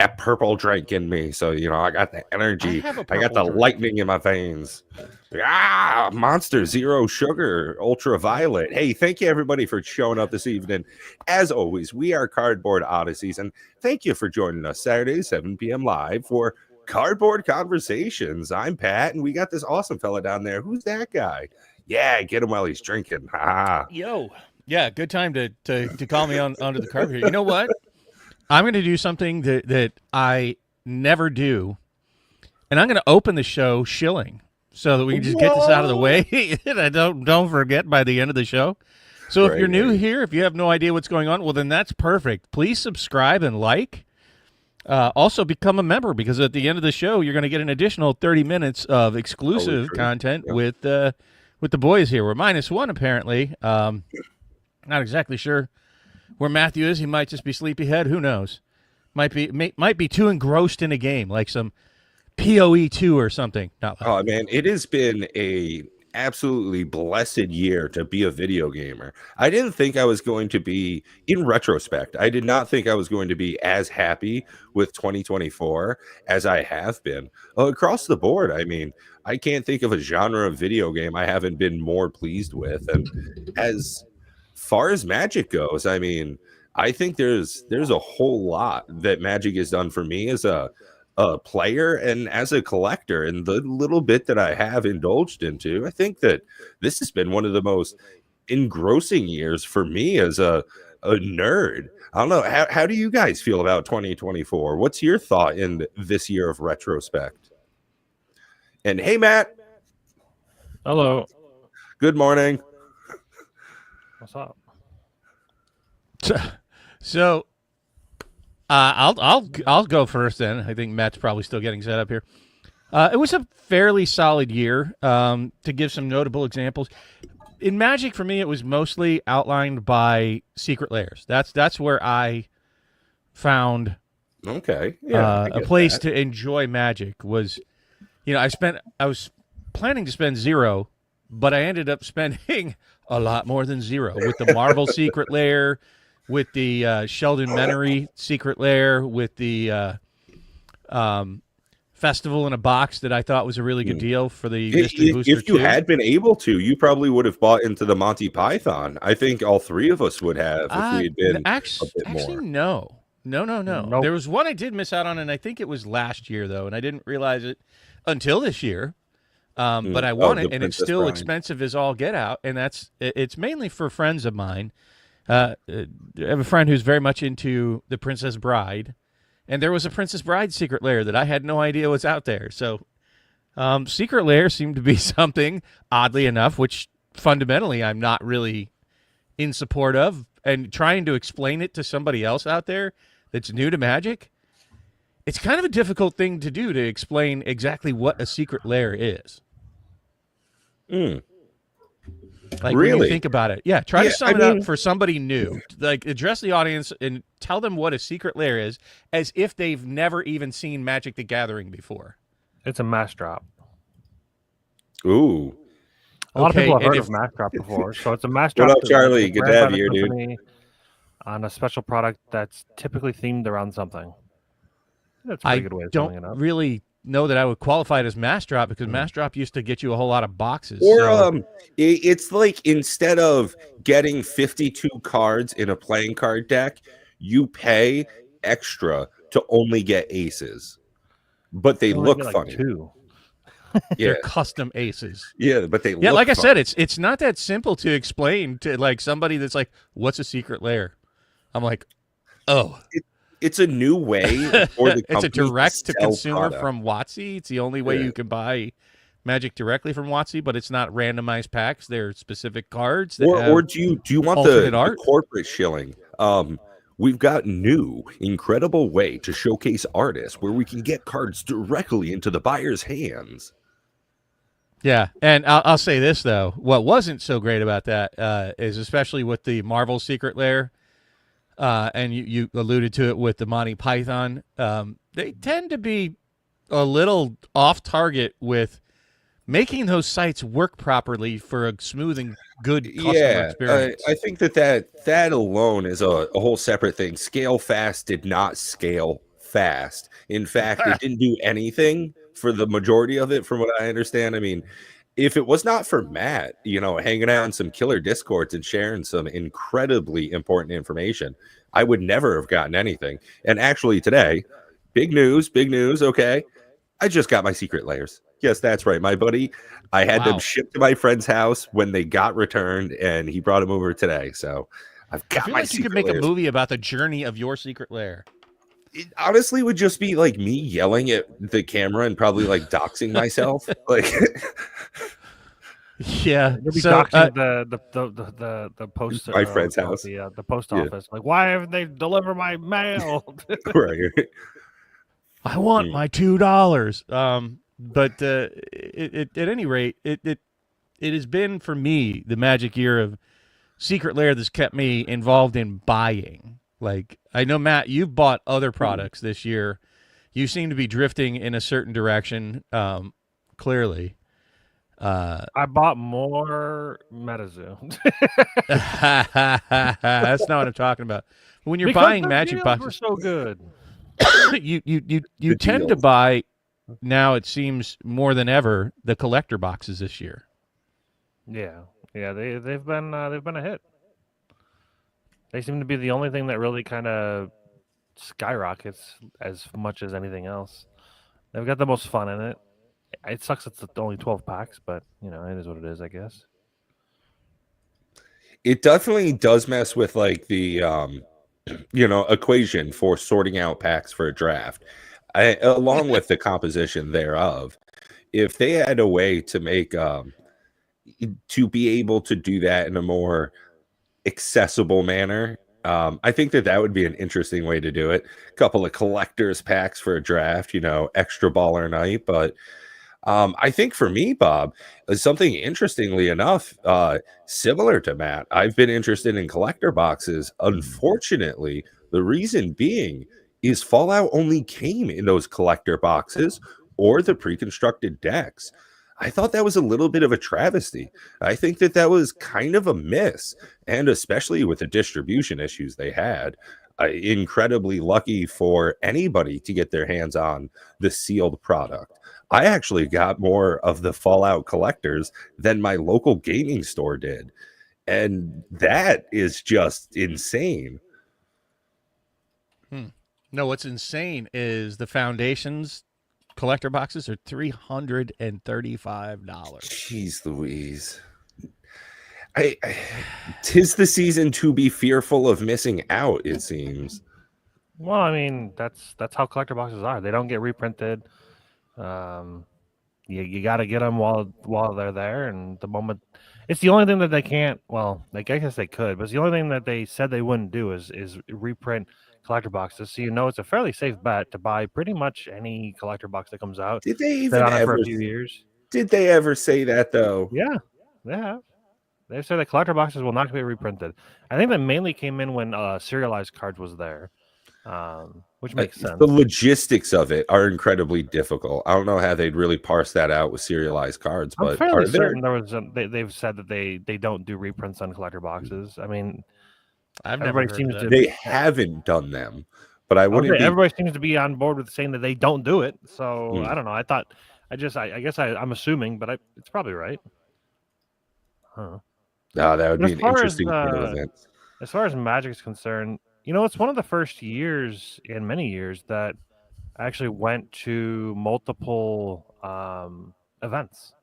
that purple drink in me. So, I got the energy. I got the lightning in my veins. Monster Zero Sugar, Ultraviolet. Hey, thank you everybody for showing up this evening. As always, we are Cardboard Odysseys, and thank you for joining us Saturday, 7 p.m. live for Cardboard Conversations. I'm Pat, and we got this awesome fella down there. Who's that guy? Yeah, get him while he's drinking. Yo. Yeah, good time to call me onto the carpet here. You know what? I'm going to do something that I never do, and I'm going to open the show shilling so that we can just get this out of the way, and I don't forget by the end of the show. So if you're new here, if you have no idea what's going on, well, then that's perfect. Please subscribe and like. Also become a member, because at the end of the show, you're going to get an additional 30 minutes of exclusive content with the boys here. We're -1 apparently. Not exactly sure where Matthew is. He might just be sleepyhead. Who knows? Might be too engrossed in a game, like some PoE 2 or something. Oh man, it has been a absolutely blessed year to be a video gamer. I didn't think I was going to be, in retrospect, I did not think I was going to be as happy with 2024 as I have been across the board. I mean, I can't think of a genre of video game I haven't been more pleased with. And as far as Magic goes, I mean, I think there's a whole lot that Magic has done for me as a player and as a collector, and the little bit that I have indulged into. I think that this has been one of the most engrossing years for me as a nerd. I don't know. How do you guys feel about 2024? What's your thought in this year of retrospect? And hey, Matt. Hello. Good morning. What's up? So I'll go first then. I think Matt's probably still getting set up here. It was a fairly solid year. To give some notable examples, in Magic for me, it was mostly outlined by secret lairs. That's where I found a place to enjoy Magic. Was, I was planning to spend 0, but I ended up spending a lot more than 0 with the Marvel secret lair, with the Sheldon Menery secret lair, with the Festival in a Box that I thought was a really good deal for the Mystery Booster. If you had been able to, you probably would have bought into the Monty Python. I think all three of us would have if we had been actually more. No. There was one I did miss out on, and I think it was last year, though, and I didn't realize it until this year. But I want it, and it's still expensive as all get out, and it's mainly for friends of mine. I have a friend who's very much into the Princess Bride, and there was a Princess Bride secret lair that I had no idea was out there. So secret lair seemed to be something, oddly enough, which fundamentally I'm not really in support of, and trying to explain it to somebody else out there that's new to Magic, it's kind of a difficult thing to do, to explain exactly what a secret lair is. Like, really? When you think about it. Yeah, try to sum it up for somebody new. Like, address the audience and tell them what a secret lair is, as if they've never even seen Magic the Gathering before. It's a mass drop. Ooh. A lot of people have heard of mass drop before, so it's a mass drop. What up, Charlie? Good to have you here, dude. On a special product that's typically themed around something. That's a pretty good way of summing it up. I don't really know that I would qualify it as mass drop, because mass drop used to get you a whole lot of boxes. Or it's like, instead of getting 52 cards in a playing card deck, you pay extra to only get aces, but they look funny. They're custom aces. Yeah, but they look like fun. I said, it's not that simple to explain to like somebody that's like, what's a secret lair? I'm like, it's a new way for the it's a direct to consumer from WotC. It's the only way you can buy Magic directly from WotC, but it's not randomized packs. They're specific cards. Or do you want the corporate shilling? We've got new incredible way to showcase artists where we can get cards directly into the buyer's hands. Yeah, and I'll say this though: what wasn't so great about that is, especially with the Marvel secret lair. And you alluded to it with the Monty Python. They tend to be a little off target with making those sites work properly for a smooth and good customer experience. I think that alone is a whole separate thing. Scale Fast did not scale fast. In fact, it didn't do anything for the majority of it, from what I understand. I mean, if it was not for Matt, hanging out in some killer discords and sharing some incredibly important information, I would never have gotten anything. And actually today, big news, okay? I just got my secret layers. Yes, that's right, my buddy. I had them shipped to my friend's house when they got returned, and he brought them over today. So I've got I feel my like you could secret make layers. a movie about the journey of your secret lair. It honestly would just be like me yelling at the camera and probably like doxing myself. Like, yeah. You'll be So doxing the post my friend's house. the post office. Like, why haven't they delivered my mail? Right. I want my $2. But at any rate, it has been for me the magic year of secret lair that's kept me involved in buying. Like, I know, Matt, you've bought other products this year. You seem to be drifting in a certain direction, clearly. I bought more MetaZoo. That's not what I'm talking about. When you're because buying the magic deals boxes, were so good. you tend to buy, now it seems more than ever, the collector boxes this year. Yeah, they've been a hit. They seem to be the only thing that really kind of skyrockets as much as anything else. They've got the most fun in it. It sucks it's only 12 packs, but it is what it is, I guess. It definitely does mess with like the equation for sorting out packs for a draft. Along with the composition thereof. If they had a way to make to be able to do that in a more accessible manner, I think that would be an interesting way to do it. A couple of collectors packs for a draft, extra baller night. But I think for me, Bob, something interestingly enough, similar to Matt, I've been interested in collector boxes. Unfortunately, the reason being is Fallout only came in those collector boxes or the pre-constructed decks. I thought that was a little bit of a travesty. I think that was kind of a miss, and especially with the distribution issues they had. Incredibly lucky for anybody to get their hands on the sealed product. I actually got more of the Fallout collectors than my local gaming store did. And that is just insane. No, what's insane is the Foundation's collector boxes are $335. Jeez Louise. Tis the season to be fearful of missing out, it seems. Well, I mean, that's how collector boxes are. They don't get reprinted. You got to get them while they're there, and the moment it's the only thing that they can't. Well, I guess they could, but it's the only thing that they said they wouldn't do is reprint collector boxes. So it's a fairly safe bet to buy pretty much any collector box that comes out. Did they even on it for a few years? Did they ever say that though? Yeah, they have. They've said that collector boxes will not be reprinted. I think that mainly came in when serialized cards was there. Which makes sense. The logistics of it are incredibly difficult. I don't know how they'd really parse that out with serialized cards, but I'm fairly certain there was they've said that they don't do reprints on collector boxes. I mean, they haven't done them, but everybody seems to be on board with saying that they don't do it. So I don't know. I guess I'm assuming, but it's probably right. Huh. No, that would be an interesting event. As far as Magic is concerned, it's one of the first years in many years that I actually went to multiple events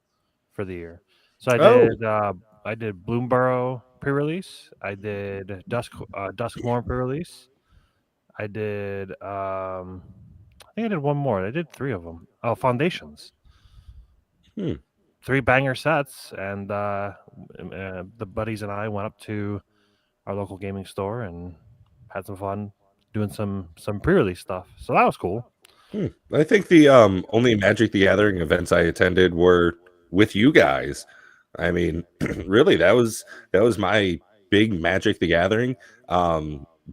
for the year. So I did Bloomborough pre-release. I did Duskmorn pre-release. I did I think I did one more. I did 3 of them. Oh, Foundations. 3 banger sets, and the buddies and I went up to our local gaming store and had some fun doing some pre-release stuff. So that was cool. I think the only Magic the Gathering events I attended were with you guys. I mean, really, that was my big Magic the Gathering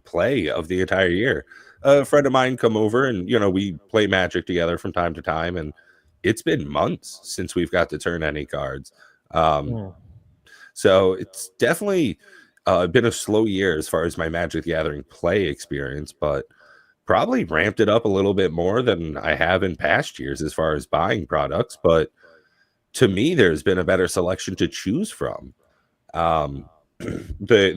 play of the entire year. A friend of mine come over and we play Magic together from time to time, and it's been months since we've got to turn any cards. So it's definitely been a slow year as far as my Magic the Gathering play experience, but probably ramped it up a little bit more than I have in past years as far as buying products, but to me, there's been a better selection to choose from. The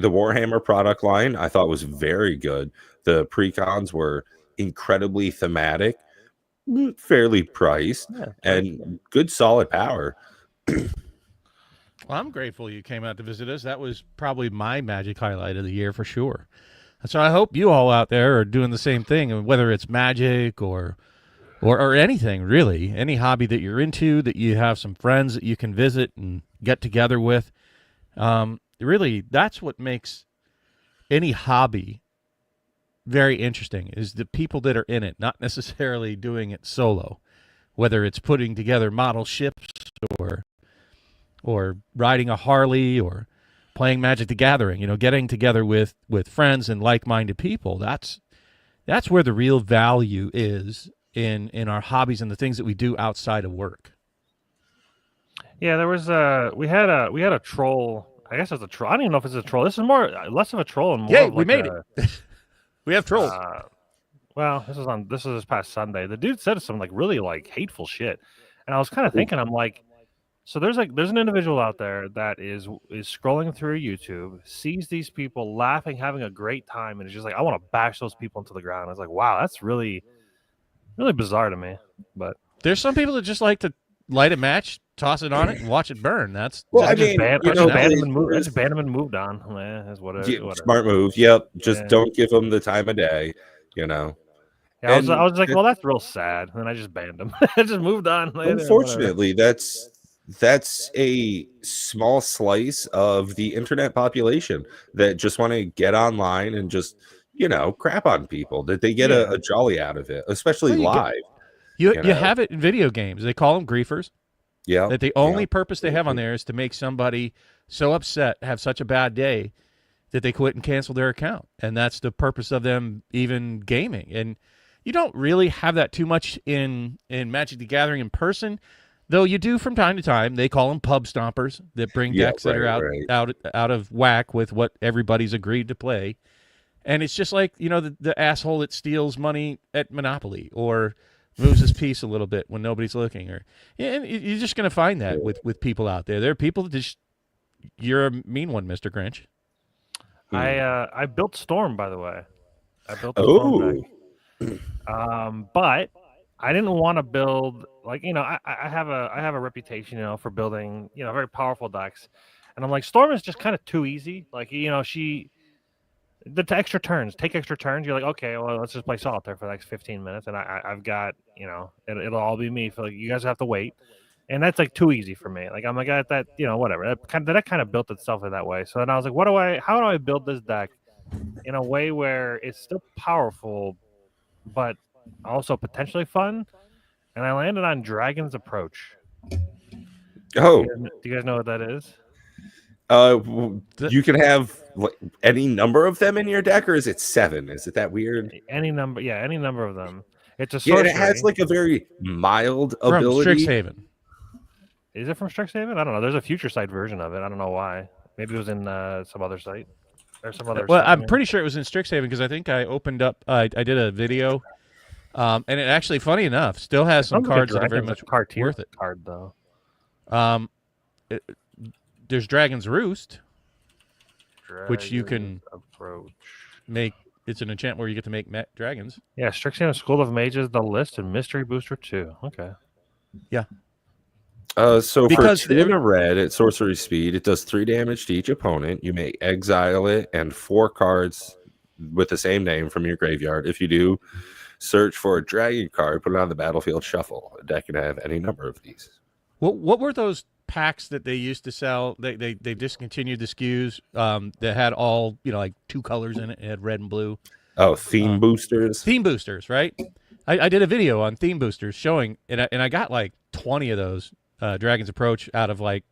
Warhammer product line I thought was very good. The precons were incredibly thematic, fairly priced, Yeah, and good solid power. Well, I'm grateful you came out to visit us. That was probably my Magic highlight of the year for sure. So I hope you all out there are doing the same thing, whether it's Magic or anything really, any hobby that you're into, that you have some friends that you can visit and get together with. Really, that's what makes any hobby very interesting, is the people that are in it, not necessarily doing it solo, whether it's putting together model ships or riding a Harley or playing Magic the Gathering, getting together with friends and like-minded people. That's where the real value is in our hobbies and the things that we do outside of work. Yeah, there was we had a troll. I guess it's a troll. I don't even know if it's a troll. This is less of a troll and more Yay, of we like made it. We have trolls. Well, this was this past Sunday. The dude said some like really like hateful shit, and I was kind of thinking, I'm like, so there's an individual out there that is scrolling through YouTube, sees these people laughing, having a great time, and is just like, I want to bash those people into the ground. I was like, wow, that's really bizarre to me. But there's some people that just like to light a match, toss it on it, and watch it burn. That's Well, I I just mean, banned, you I know, just banned him and moved. I there's- just banned him and moved on. That's whatever. smart move. Yep. Just Yeah. don't give them the time of day, Yeah, And I was like, well, that's real sad. And I just banned him. I just moved on later. unfortunately, that's a small slice of the internet population that just want to get online and just, crap on people, that they get Yeah. a jolly out of it, especially Well, live. You know? have it in video games. They call them griefers. Yeah. That the only purpose they have on there is to make somebody so upset, have such a bad day, that they quit and cancel their account. And that's the purpose of them even gaming. And you don't really have that too much in Magic the Gathering in person, though you do from time to time. They call them pub stompers that bring decks that are out of whack with what everybody's agreed to play. And it's just like, the asshole that steals money at Monopoly or moves his piece a little bit when nobody's looking. And you're just going to find that with people out there. There are people that just, you're a mean one, Mr. Grinch. I built Storm, by the way. I built the Storm deck. But I didn't want to build I have a reputation, for building, very powerful decks. And I'm like, Storm is just kind of too easy. Like, extra turns. Take extra turns. You're like, okay, well, let's just play solitaire for the next 15 minutes, and I've got, it'll all be me. For you guys have to wait, and that's like too easy for me. Like I'm like that, whatever. That kind of built itself in that way. So then I was like, how do I build this deck in a way where it's still powerful, but also potentially fun? And I landed on Dragon's Approach. Oh, Do you guys know what that is? You can have any number of them in your deck, or is it 7? Is it that weird? Any number of them. It's a Yeah, sorcery. it has like a very mild From ability. Strixhaven. Is it from Strixhaven? I don't know. There's a future site version of it. I don't know why. Maybe it was in some other site or some other. Well, site, I'm pretty sure it was in Strixhaven because I think I opened up. I did a video, and it actually, funny enough, still has some cards that are very much worth it. Card though. There's Dragon's Roost, which you can approach. make. It's an enchant where you get to make dragons. Yeah, Strixhaven School of Mages, the list, and Mystery Booster 2. Okay. Yeah. So Because for 2 and a red at sorcery speed, it does 3 damage to each opponent. You may exile it and 4 cards with the same name from your graveyard. If you do, search for a dragon card, put it on the battlefield, shuffle. A deck can have any number of these. What were those packs that they used to sell? They discontinued the SKUs that had all like 2 colors in it. It had red and blue. Oh, theme boosters. Theme boosters, right? I did a video on theme boosters showing, and I got like 20 of those Dragon's Approach out of like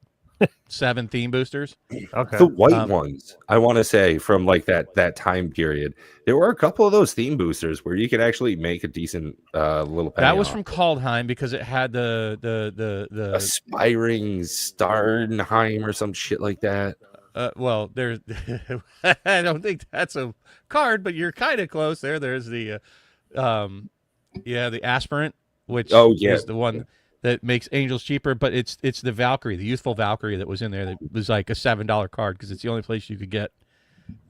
7 theme boosters. Okay. The white ones, I want to say, from like that time period. There were a couple of those theme boosters where you could actually make a decent little penny That was off. from Kaldheim because it had the Aspiring Starnheim or some shit like that. well, there's I don't think that's a card, but you're kind of close there. There's the Yeah, the aspirant, which Oh yeah. is the one that makes angels cheaper, but it's the Valkyrie, the youthful Valkyrie that was in there that was like a $7 card because it's the only place you could get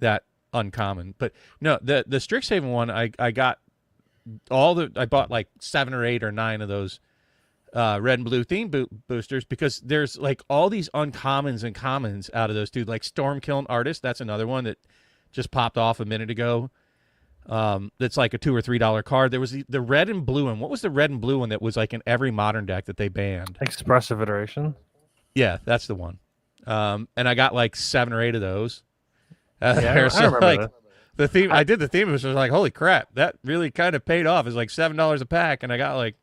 that uncommon. But no, the Strixhaven one, I got I bought like 7 or 8 or 9 of those red and blue theme boosters because there's like all these uncommons and commons out of those two. Like Stormkiln Artist, that's another one that just popped off a minute ago. That's like a $2 or $3 card. There was the red and blue one. What was the red and blue one that was like in every modern deck that they banned? Expressive Iteration. Yeah, that's the one. And I got like 7 or 8 of those. Yeah, I remember like that. the theme. I did the theme. It was like, holy crap, that really kind of paid off. It's like $7 a pack, and I got like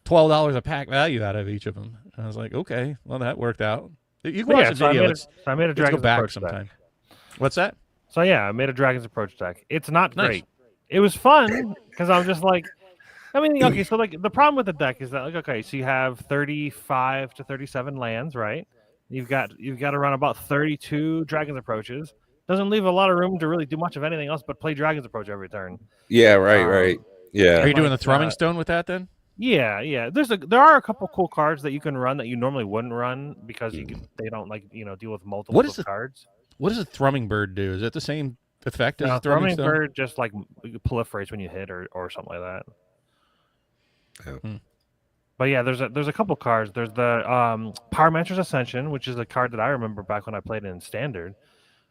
$12 a pack value out of each of them. And I was like, okay, well that worked out. You can watch the video. I made a let's go Dragon's back Approach sometime. deck. What's that? So yeah, I made a Dragon's Approach deck. It's not Nice. great. It was fun because I'm just like, I mean, okay. So like the problem with the deck is that like, okay, so you have 35 to 37 lands, right? You've got to run about 32 Dragon's Approaches. Doesn't leave a lot of room to really do much of anything else but play Dragon's Approach every turn. Yeah, right. Yeah. Are you doing the Like, Thrumming Stone with that then? Yeah. There are a couple cool cards that you can run that you normally wouldn't run because they don't like deal with multiple cards. What does a Thrumming Bird do? Is that the same effect as No, a Thrumming Stone? Bird just like proliferates when you hit or something like that. Oh. But yeah, there's a couple cards. There's the Pyromancer's Ascension, which is a card that I remember back when I played it in Standard,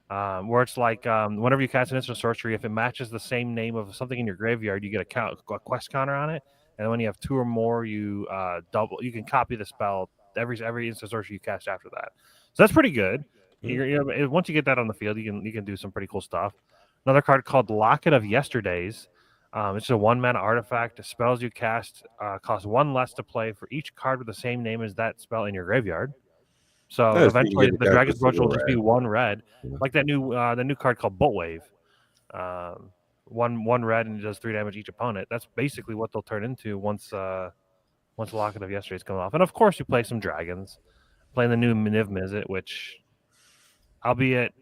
where it's like whenever you cast an instant sorcery, if it matches the same name of something in your graveyard, you get a quest counter on it. And when you have 2 or more, you double. You can copy the spell every instant sorcery you cast after that. So that's pretty good. Once you get that on the field, you can do some pretty cool stuff. Another card called Locket of Yesterdays. It's a 1-mana artifact. The spells you cast cost 1 less to play for each card with the same name as that spell in your graveyard. So eventually, the Dragon's Approach will just be 1 red, like that new card called Bolt Wave. 1 red and it does 3 damage each opponent. That's basically what they'll turn into once Locket of Yesterdays come off. And of course, you play some dragons, playing the new Niv Mizzet, which, albeit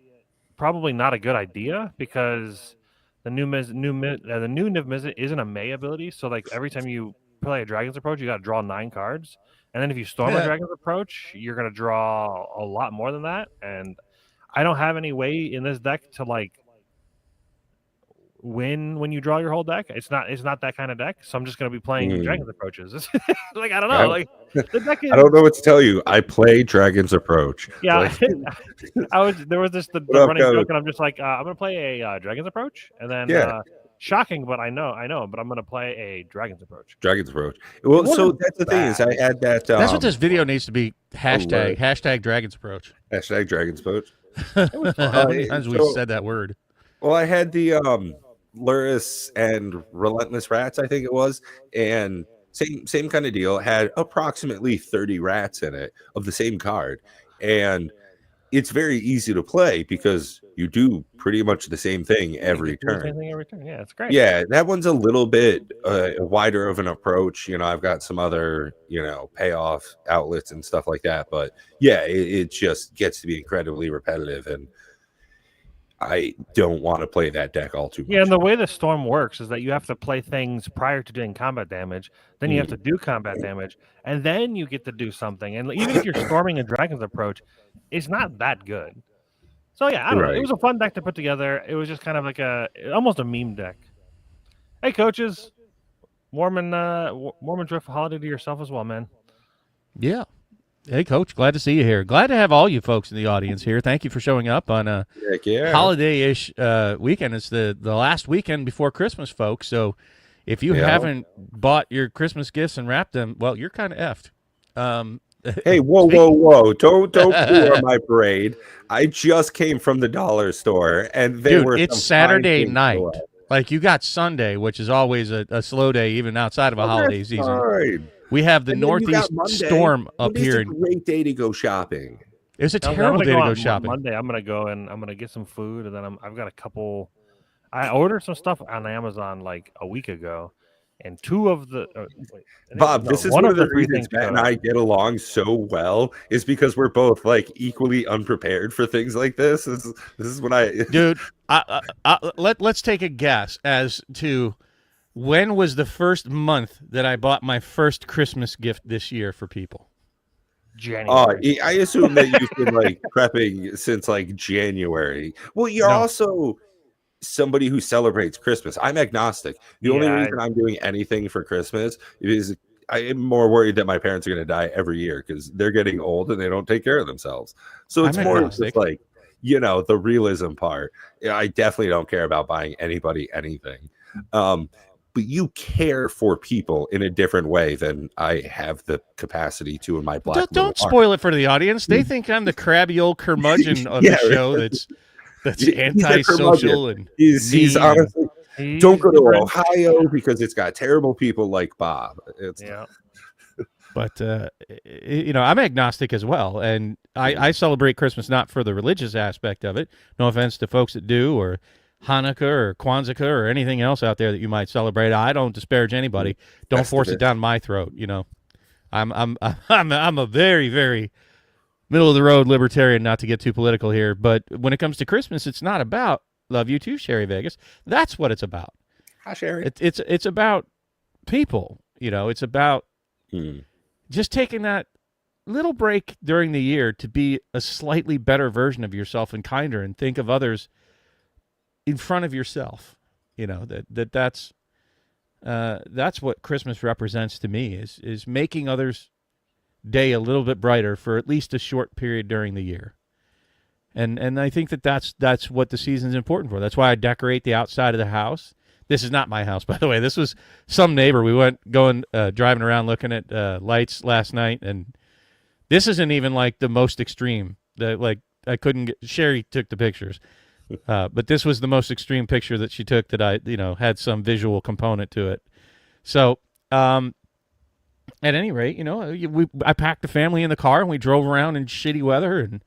probably not a good idea because the new Niv Mizzet isn't a May ability. So like every time you play a Dragon's Approach, you got to draw 9 cards, and then if you storm a Dragon's Approach, you're gonna draw a lot more than that. And I don't have any way in this deck to like win when you draw your whole deck. It's not that kind of deck, so I'm just going to be playing Dragon's Approaches. Like I don't know, like the deck is, I don't know what to tell you. I play Dragon's Approach. Yeah, Like, there was this the running joke, and I'm just like I'm going to play a Dragon's Approach, and then shocking, but I know, but I'm going to play a Dragon's Approach. Dragon's Approach. Well, so that's the thing is I had that. That's what this video needs to be. Hashtag Dragon's Approach. Hashtag Dragon's Approach. How many times we said that word? Well, I had the Luris and Relentless Rats, I think it was, and same kind of deal. It had approximately 30 rats in it of the same card, and it's very easy to play because you do pretty much the same thing every turn. Yeah, it's great. Yeah, that one's a little bit wider of an approach. I've got some other payoff outlets and stuff like that, but yeah, it just gets to be incredibly repetitive, and I don't want to play that deck all too much. Yeah, and the way the storm works is that you have to play things prior to doing combat damage, then you have to do combat damage, and then you get to do something. And even if you're storming a Dragon's Approach, it's not that good. So yeah, I don't know. It was a fun deck to put together. It was just kind of like almost a meme deck. Hey, coaches, Mormon Drift holiday to yourself as well, man. Yeah. Hey, Coach, glad to see you here. Glad to have all you folks in the audience here. Thank you for showing up on a holiday-ish weekend. It's the last weekend before Christmas, folks. So if you haven't bought your Christmas gifts and wrapped them, well, you're kind of effed. Hey, whoa. Don't poo on my parade. I just came from the dollar store, and it's Saturday night. Like, you got Sunday, which is always a slow day, even outside of a holiday season. Fine. We have the Northeast storm up here. It's a great day to go shopping. It's a terrible day to go shopping. Monday, I'm gonna go and I'm gonna get some food, and then I've got a couple. I ordered some stuff on Amazon like a week ago, and 2 of the Bob, this is one of the reasons Matt and I get along so well is because we're both like equally unprepared for things like this. This is when dude. Let's take a guess as to When was the first month that I bought my first Christmas gift this year for people? January. I assume that you've been like prepping since like January. Well, you're No. also somebody who celebrates Christmas. I'm agnostic. The only Yeah, reason I'm doing anything for Christmas is I am more worried that my parents are going to die every year because they're getting old and they don't take care of themselves. So it's I'm more agnostic. just like, the realism part. Yeah, I definitely don't care about buying anybody anything. But you care for people in a different way than I have the capacity to in my black Don't little heart. spoil it for the audience. They think I'm the crabby old curmudgeon of Yeah, the show that's He's a antisocial curmudgeon. and He's mean. honestly he's don't go the to Grinch. Ohio because it's got terrible people like Bob. It's Yeah. But I'm agnostic as well, and I celebrate Christmas not for the religious aspect of it. No offense to folks that do, or Hanukkah or Kwanzaa or anything else out there that you might celebrate. I don't disparage anybody. Don't force it down my throat. I'm a very, very middle of the road libertarian. Not to get too political here, but when it comes to Christmas, it's not about love you too, Sherry Vegas. That's what it's about. Hi, Sherry. It's about people. It's about just taking that little break during the year to be a slightly better version of yourself and kinder, and think of others in front of yourself. That's what Christmas represents to me, is making others' day a little bit brighter for at least a short period during the year. And I think that's what the season's important for. That's why I decorate the outside of the house. This is not my house, by the way. This was some neighbor. We went driving around looking at lights last night, and this isn't even like the most extreme. I couldn't get. Sherry took the pictures, but this was the most extreme picture that she took that I had some visual component to it. So at any rate, I packed the family in the car and we drove around in shitty weather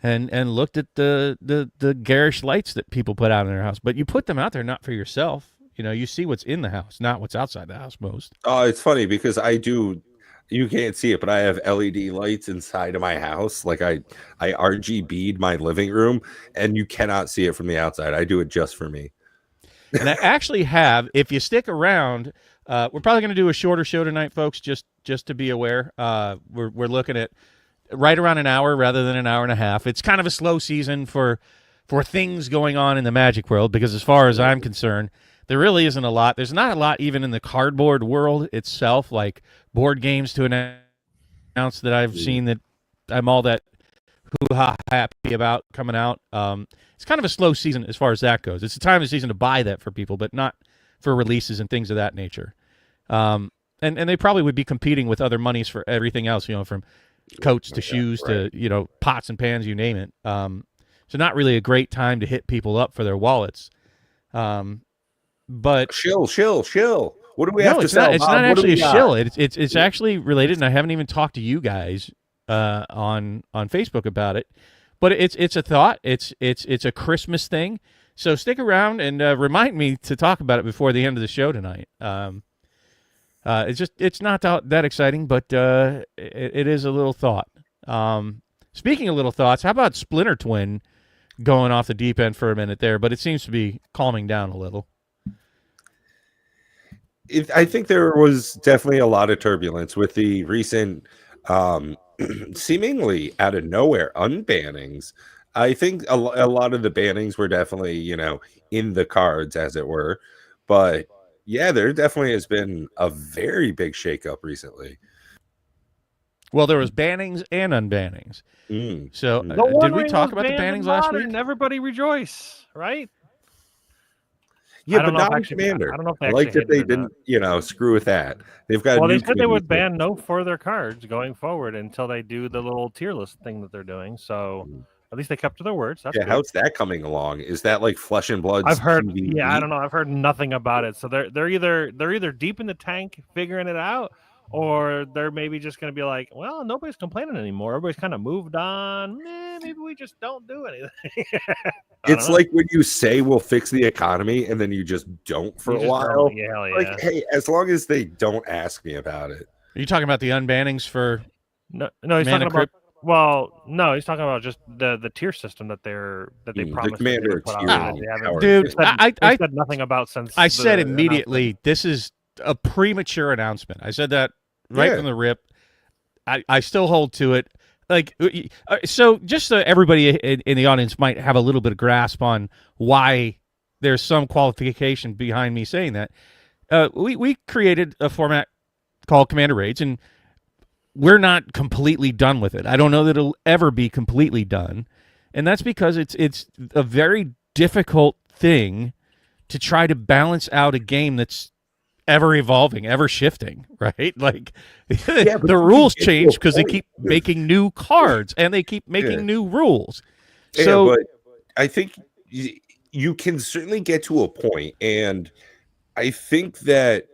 and looked at the garish lights that people put out in their house. But you put them out there not for yourself. You see what's in the house, not what's outside the house most. Oh, it's funny because you can't see it, but I have LED lights inside of my house. Like I RGB'd my living room, and you cannot see it from the outside. I do it just for me. And I actually have, if you stick around, we're probably going to do a shorter show tonight, folks, just to be aware. We're looking at right around an hour rather than an hour and a half. It's kind of a slow season for things going on in the Magic world, because as far as I'm concerned, there really isn't a lot. There's not a lot even in the cardboard world itself, like board games to announce that I've seen that I'm all that hoo-ha happy about coming out. It's kind of a slow season as far as that goes. It's a time of season to buy that for people, but not for releases and things of that nature. And they probably would be competing with other monies for everything else, from coats to shoes to pots and pans, you name it. So not really a great time to hit people up for their wallets. But chill. What do we have to sell? It's not actually a shill. It's actually related, and I haven't even talked to you guys on Facebook about it. But it's a thought. It's a Christmas thing. So stick around and remind me to talk about it before the end of the show tonight. It's not that exciting, but it is a little thought. Speaking of little thoughts, how about Splinter Twin going off the deep end for a minute there? But it seems to be calming down a little. I think there was definitely a lot of turbulence with the recent, seemingly out of nowhere unbannings. I think a lot of the bannings were definitely, in the cards, as it were. But yeah, there definitely has been a very big shakeup recently. Well, there was bannings and unbannings. So did we talk about the bannings last week? Everybody rejoice, right? Yeah, but not Commander. I don't know if they I like that they didn't, screw with that. They've got. Well, they said they would ban no further cards going forward until they do the little tier list thing that they're doing. So at least they kept to their words. That's good. How's that coming along? Is that like Flesh and Blood? I've heard. PvE? Yeah, I don't know. I've heard nothing about it. So they're either deep in the tank figuring it out, or they're maybe just going to be like, well, nobody's complaining anymore. Everybody's kind of moved on. Maybe we just don't do anything. It's like when you say we'll fix the economy and then you just don't for a while. Yeah, hell yeah. Like, hey, as long as they don't ask me about it. Are you talking about the unbannings for? No, he's talking about Well, no, he's talking about just the tier system that they the promised that they Commander would put out. tier That they haven't. powered. They Dude, said nothing about since I said the immediately, this is a premature announcement. I said that right Yeah. from the rip. I still hold to it. Like, so just so everybody in the audience might have a little bit of grasp on why there's some qualification behind me saying that. We created a format called Commander Raids, and we're not completely done with it. I don't know that it'll ever be completely done, and that's because it's a very difficult thing to try to balance out a game that's ever evolving, ever shifting, right? Like Yeah, but the you rules can get to a change because they point. keep making new cards and they keep making new rules. So but I think you can certainly get to a point, and I think that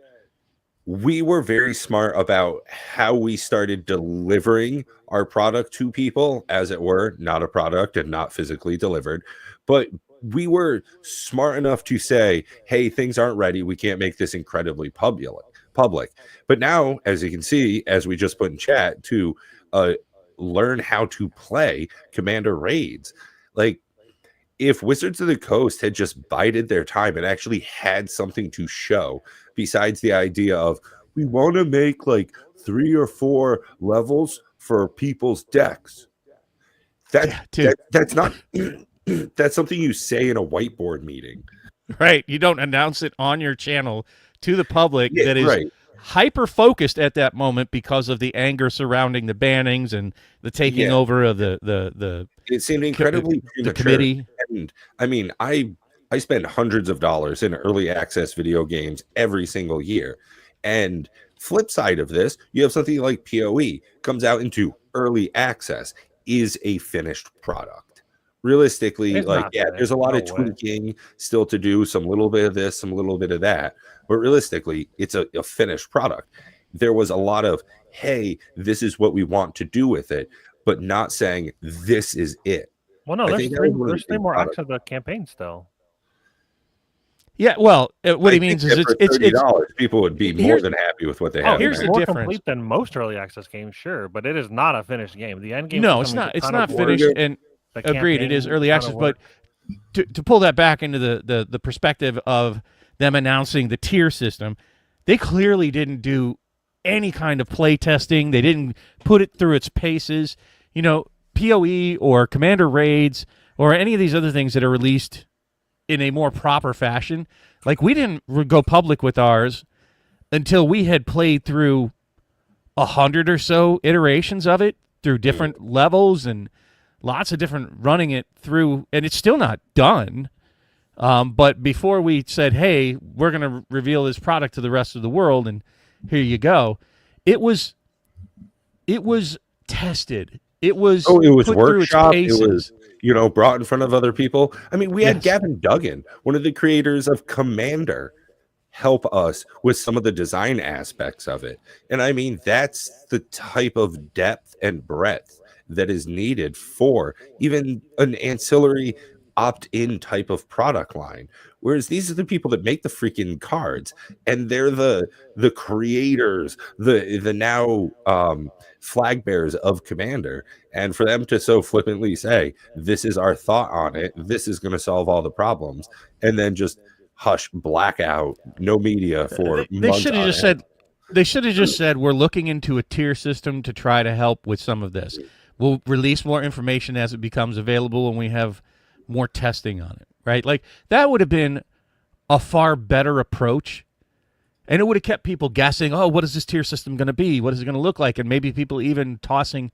we were very smart about how we started delivering our product to people, as it were, not a product and not physically delivered. But we were smart enough to say, hey, things aren't ready. We can't make this incredibly public. But now, as you can see, as we just put in chat, to learn how to play Commander Raids, like, if Wizards of the Coast had just bided their time and actually had something to show besides the idea of, we want to make like 3 or 4 levels for people's decks. That's not that's something you say in a whiteboard meeting. right, you don't announce it on your channel to the public that is right. hyper focused at that moment because of the anger surrounding the bannings and the taking over of the It seemed incredibly the premature. committee. And I mean, I spend hundreds of dollars in early access video games every single year. And flip side of this, you have something like PoE comes out into early access, is a finished product. Realistically, It's like, not yeah, finished. there's a lot No of way. tweaking still to do, some little bit of this, some little bit of that. But realistically, it's a finished product. There was a lot of, hey, this is what we want to do with it, but not saying this is it. Well, no, I there's think that was one of the three big more acts products. of the campaign still. Yeah, well, what I he means think is that for $30, people would be more than happy with what they have. here's there. the more difference. complete than most early access games, sure, but it is not a finished game. The end game. No, it's not. It's not finished. And agreed, it is early access. But to pull that back into the perspective of them announcing the tier system, they clearly didn't do any kind of play testing. They didn't put it through its paces. You know, PoE or Commander Raids or any of these other things that are released in a more proper fashion. Like, we didn't go public with ours until we had played through 100 or so iterations of it through different levels and lots of different running it through, and it's still not done. But before we said, hey, we're going to reveal this product to the rest of the world, and here you go, it was tested. It was it was put through its workshop. It paces. was, brought in front of other people. I mean, we had Gavin Duggan, one of the creators of Commander, help us with some of the design aspects of it. And I mean, that's the type of depth and breadth that is needed for even an ancillary opt-in type of product line. Whereas these are the people that make the freaking cards, and they're the creators, the now flag bearers of Commander. And for them to so flippantly say, this is our thought on it, this is going to solve all the problems, and then just hush, blackout, no media for they should have just said, they should have just said, we're looking into a tier system to try to help with some of this. We'll release more information as it becomes available when we have more testing on it, right? Like, that would have been a far better approach, and it would have kept people guessing, oh, what is this tier system going to be? What is it going to look like? And maybe people even tossing,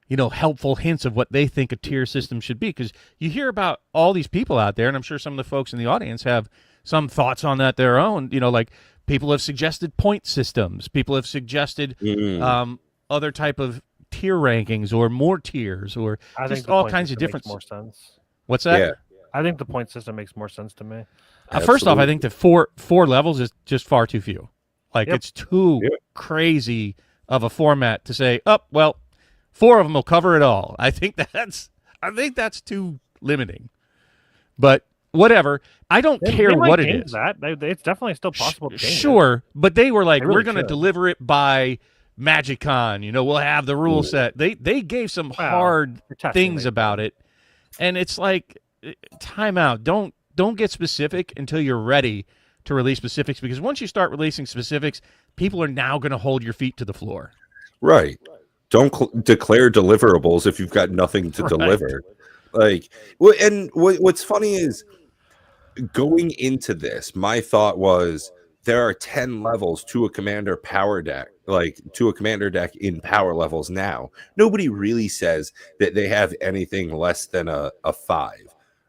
helpful hints of what they think a tier system should be, because you hear about all these people out there, and I'm sure some of the folks in the audience have some thoughts on that their own. Like, people have suggested point systems. People have suggested other type of tier rankings or more tiers or just all kinds of different. More sense. What's that? Yeah. I think the point system makes more sense to me. First off, I think the four levels is just far too few. Like, it's too crazy of a format to say, oh, well, 4 of them will cover it all. I think that's too limiting. But whatever. I don't care what it is. It's definitely still possible to change Sure, but they were like, really we're going to deliver it by MagicCon, we'll have the rule set. They gave some hard things about it, and it's like, time out. Don't get specific until you're ready to release specifics, because once you start releasing specifics, people are now going to hold your feet to the floor. Right. Don't declare deliverables if you've got nothing to deliver. What's funny is, going into this, my thought was there are 10 levels to a commander power deck, to a commander deck in power levels now. Nobody really says that they have anything less than a 5,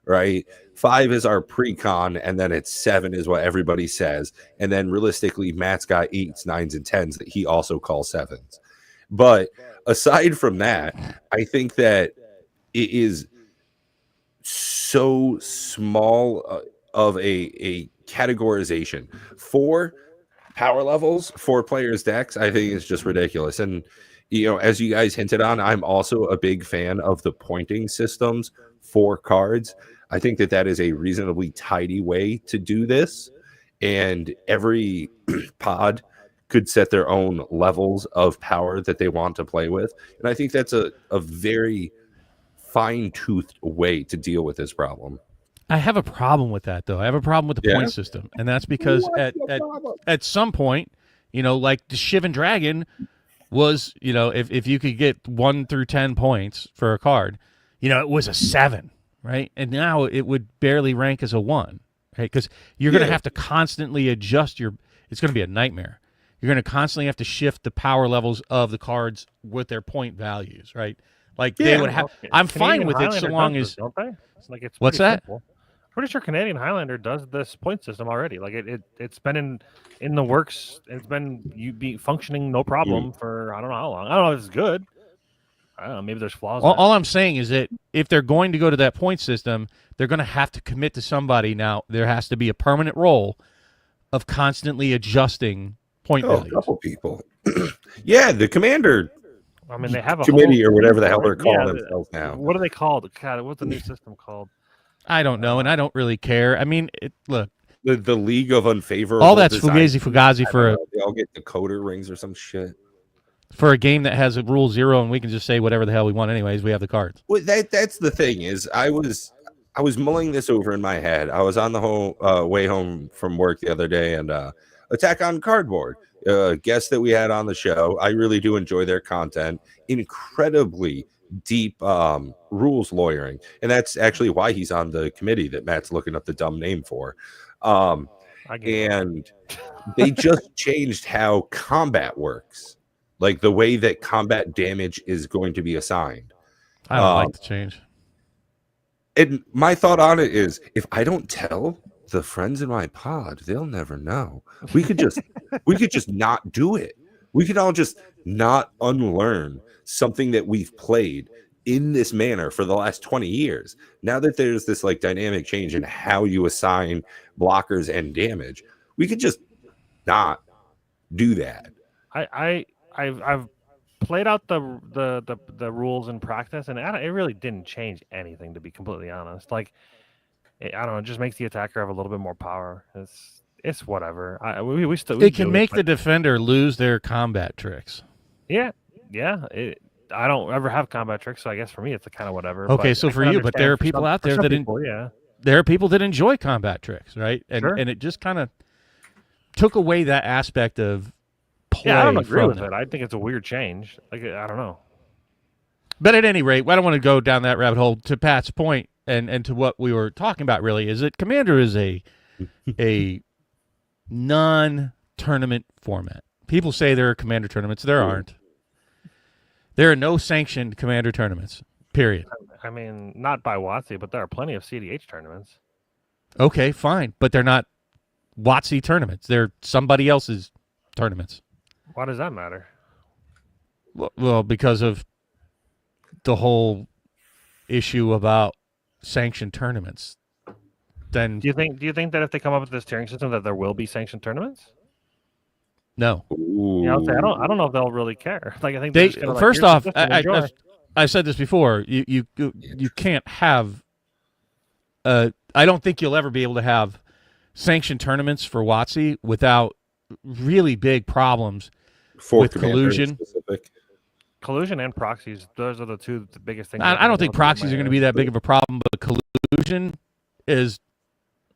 right? 5 is our pre-con, and then it's 7 is what everybody says. And then realistically, Matt's got 8s, 9s, and 10s that he also calls 7s. But aside from that, I think that it is so small of a categorization for power levels for players' decks. I think it's just ridiculous. And as you guys hinted on, I'm also a big fan of the pointing systems for cards. I think that is a reasonably tidy way to do this, and every pod could set their own levels of power that they want to play with. And I think that's a very fine-toothed way to deal with this problem. I have a problem with that, though. I have a problem with the point system, and that's because at some point, like the Shivan Dragon was, if you could get 1 through 10 points for a card, it was a 7, right? And now it would barely rank as a 1, right? Because you're going to have to constantly adjust it's going to be a nightmare. You're going to constantly have to shift the power levels of the cards with their point values, right? Like they would have. I'm fine with it so long as. Don't they? It's what's that? Simple. Pretty sure Canadian Highlander does this point system already. Like it's been in the works. It's been functioning no problem for I don't know how long. I don't know if it's good. I don't know. Maybe there's flaws. All I'm saying is that if they're going to go to that point system, they're going to have to commit to somebody. Now there has to be a permanent role of constantly adjusting point values. A couple people. Yeah, the commander. I mean, they have a committee or whatever the hell they're calling themselves now. What are they called? God, what's the new system called? I don't know, and I don't really care. I mean, look. The League of Unfavorable. All that's fugazi for they all get decoder rings or some shit. For a game that has a rule 0 and we can just say whatever the hell we want anyways, we have the cards. Well, that's the thing is I was mulling this over in my head. I was on the way home from work the other day, and Attack on Cardboard, guests that we had on the show. I really do enjoy their content. Incredibly deep rules lawyering, and that's actually why he's on the committee that Matt's looking up the dumb name for. And they just changed how combat works, like the way that combat damage is going to be assigned. I don't like the change. And my thought on it is, if I don't tell the friends in my pod, they'll never know. We could just not do it. We could all just not unlearn something that we've played in this manner for the last 20 years. Now that there's this like dynamic change in how you assign blockers and damage, we could just not do that. I've played out the rules in practice, and it really didn't change anything, to be completely honest. Like, I don't know, it just makes the attacker have a little bit more power. It's whatever. We still it can make the defender lose their combat tricks. Yeah. I don't ever have combat tricks, so I guess for me it's a kind of whatever. Okay, so for you, but there are people out there there are people that enjoy combat tricks, right? And and it just kind of took away that aspect of play. Yeah, I don't agree with it. I think it's a weird change. Like, I don't know. But at any rate, I don't want to go down that rabbit hole. To Pat's point, and to what we were talking about, really, is that Commander is a non-tournament format. People say there are Commander tournaments. There aren't. There are no sanctioned Commander tournaments, period. I mean, not by WotC, but there are plenty of CDH tournaments. Okay, fine. But they're not WotC tournaments. They're somebody else's tournaments. Why does that matter? Well, because of the whole issue about sanctioned tournaments. Then do you think that if they come up with this tiering system that there will be sanctioned tournaments? No. Yeah, I don't know if they'll really care. Like, I think they first off, I said this before. You can't have. I don't think you'll ever be able to have sanctioned tournaments for WotC without really big problems For with Commander in collusion. specific. Collusion and proxies, those are the biggest things. I don't think proxies are going to be that big of a problem, but collusion is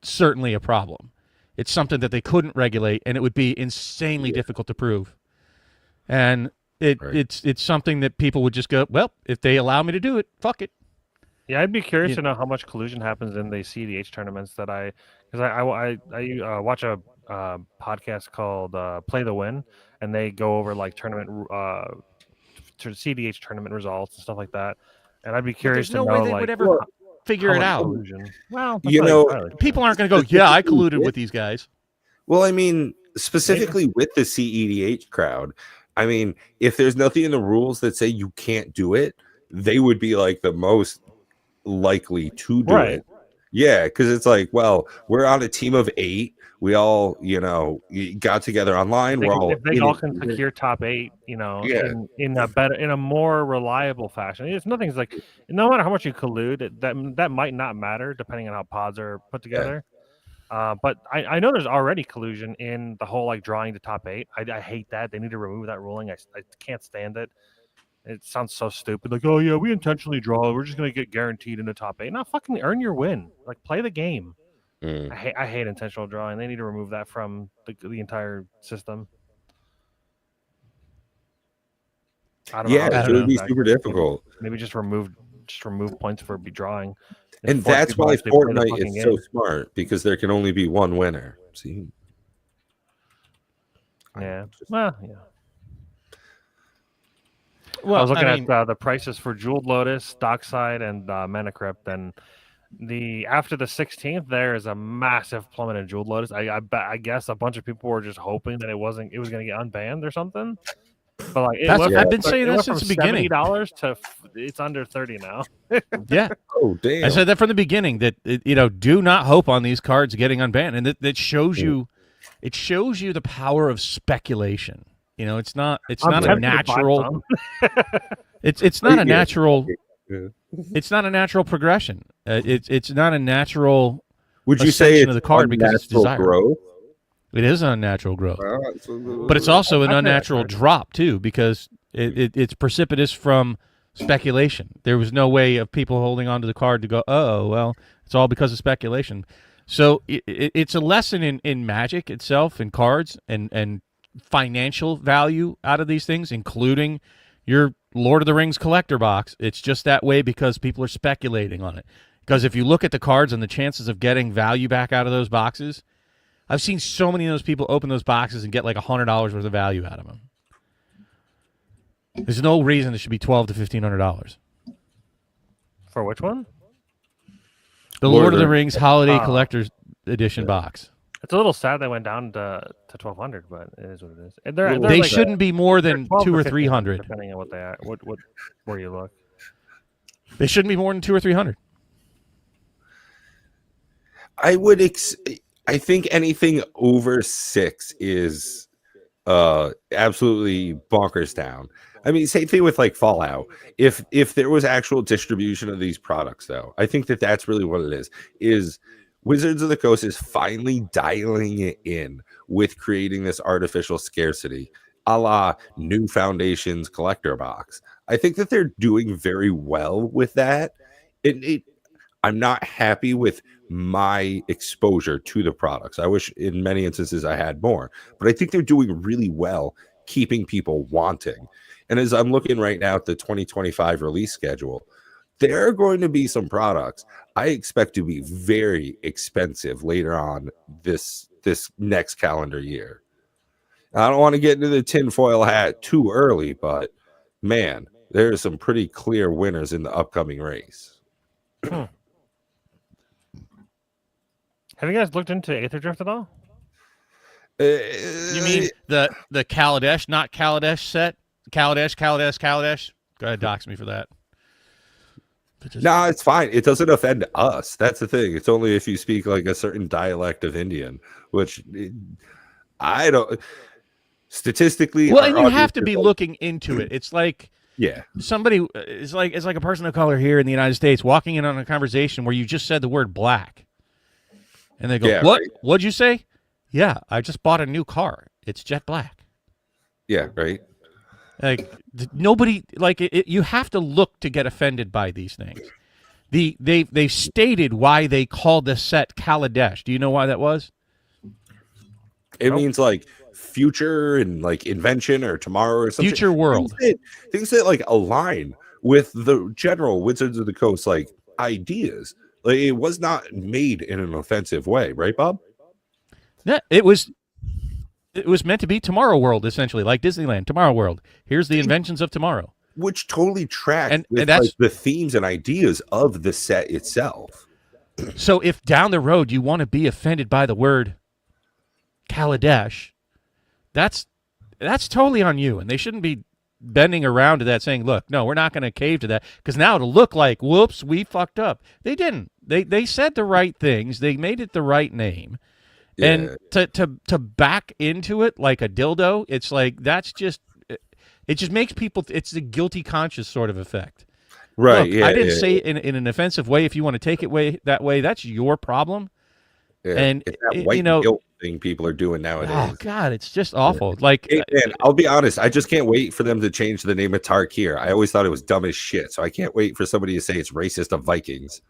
certainly a problem. It's something that they couldn't regulate, and it would be insanely difficult to prove. And it's something that people would just go, well, if they allow me to do it, fuck it. Yeah, I'd be curious to know how much collusion happens in the CDH tournaments that because I watch a podcast called Play the Win, and they go over like tournament CDH tournament results and stuff like that. And I'd be curious to know. There's no way like, they would ever figure it out. Collusion. Well, people aren't going to go, yeah, I colluded with these guys. Well, I mean, specifically with the CEDH crowd, I mean, if there's nothing in the rules that say you can't do it, they would be like the most likely to do it. Yeah, because it's like, well, we're on a team of 8. We all, got together online. If they all can secure top 8, in a more reliable fashion. It's nothing's like, no matter how much you collude, that might not matter depending on how pods are put together. But I know there's already collusion in the whole like drawing to top 8. I hate that. They need to remove that ruling. I can't stand it. It sounds so stupid. Like, oh yeah, we intentionally draw. We're just gonna get guaranteed in the top 8. No, fucking earn your win. Like, play the game. I hate intentional drawing. They need to remove that from the entire system. I don't know. It would be super difficult. Maybe just remove points for drawing. And that's why Fortnite is so smart, because there can only be one winner. See? Yeah. Well, yeah. Well, I was looking at the prices for Jeweled Lotus, Dockside, and Mana Crypt, and after the 16th, there is a massive plummet in Jeweled Lotus. I guess a bunch of people were just hoping that it was going to get unbanned or something. But like, I've been saying that since the beginning. $70 to it's under 30 now. Yeah. Oh damn! I said that from the beginning. That do not hope on these cards getting unbanned, and that shows you. It shows you the power of speculation. It's not a natural. It's not a natural. It's not a natural progression. It's not a natural. Would you say it's of the card because it's desirable? Growth? It is unnatural growth, but it's also an unnatural drop too, because it's precipitous from speculation. There was no way of people holding onto the card to go, oh well, it's all because of speculation. So it's a lesson in Magic itself, in cards, and financial value out of these things, including your Lord of the Rings collector box. It's just that way because people are speculating on it. Because if you look at the cards and the chances of getting value back out of those boxes, I've seen so many of those people open those boxes and get like $100 worth of value out of them. There's no reason it should be $1,200 to $1,500. For which one? The Lord of the Rings Holiday Collector's Edition box. It's a little sad they went down to $1,200, but it is what it is. They like shouldn't be more than $200 or $300, depending on what they are. Where you look. They shouldn't be more than $200 or $300. I think anything over 6 is absolutely bonkers down. I mean, same thing with like Fallout. If there was actual distribution of these products, though, I think that's really what it is Wizards of the Coast is finally dialing it in with creating this artificial scarcity, a la New Foundation's collector box. I think that they're doing very well with that. I'm not happy with my exposure to the products. I wish in many instances I had more, but I think they're doing really well keeping people wanting. And as I'm looking right now at the 2025 release schedule, there are going to be some products I expect to be very expensive later on this next calendar year. I don't want to get into the tinfoil hat too early, but man, there are some pretty clear winners in the upcoming race. Have you guys looked into Aether Drift at all? You mean the Kaladesh, not Kaladesh set? Kaladesh. Go ahead, dox me for that. No, it's fine. It doesn't offend us. That's the thing. It's only if you speak like a certain dialect of Indian, which I don't. Statistically, well, and you have to be looking into it. It's like somebody is like a person of color here in the United States walking in on a conversation where you just said the word black, and they go, "What? Right. What'd you say?" Yeah, I just bought a new car. It's jet black. Yeah, right. Like nobody like you have to look to get offended by these things. They've stated why they called the set Kaladesh. Do you know why that was? It Nope. means like future and like invention or tomorrow or something. Future world. Things that like align with the general Wizards of the Coast like ideas. Like it was not made in an offensive way, right, Bob? Yeah, it was meant to be Tomorrow World, essentially, like Disneyland. Tomorrow World. Here's the inventions of tomorrow. Which totally tracked And with that's like the themes and ideas of the set itself. so if down the road you want to be offended by the word Kaladesh, that's totally on you, and they shouldn't be bending around to that saying, look, no, we're not going to cave to that, because now it'll look like, whoops, we fucked up. They didn't. They said the right things. They made it the right name. Yeah. And to back into it like a dildo, it's like that's just it just makes people. It's the guilty conscience sort of effect. Right. Look, Yeah. I didn't say it in an offensive way. If you want to take it that way, that's your problem. Yeah. And it's that white guilt thing people are doing nowadays. Oh God, it's just awful. Like, hey, man, I'll be honest. I just can't wait for them to change the name of Tarkir. I always thought it was dumb as shit, so I can't wait for somebody to say it's racist of Vikings.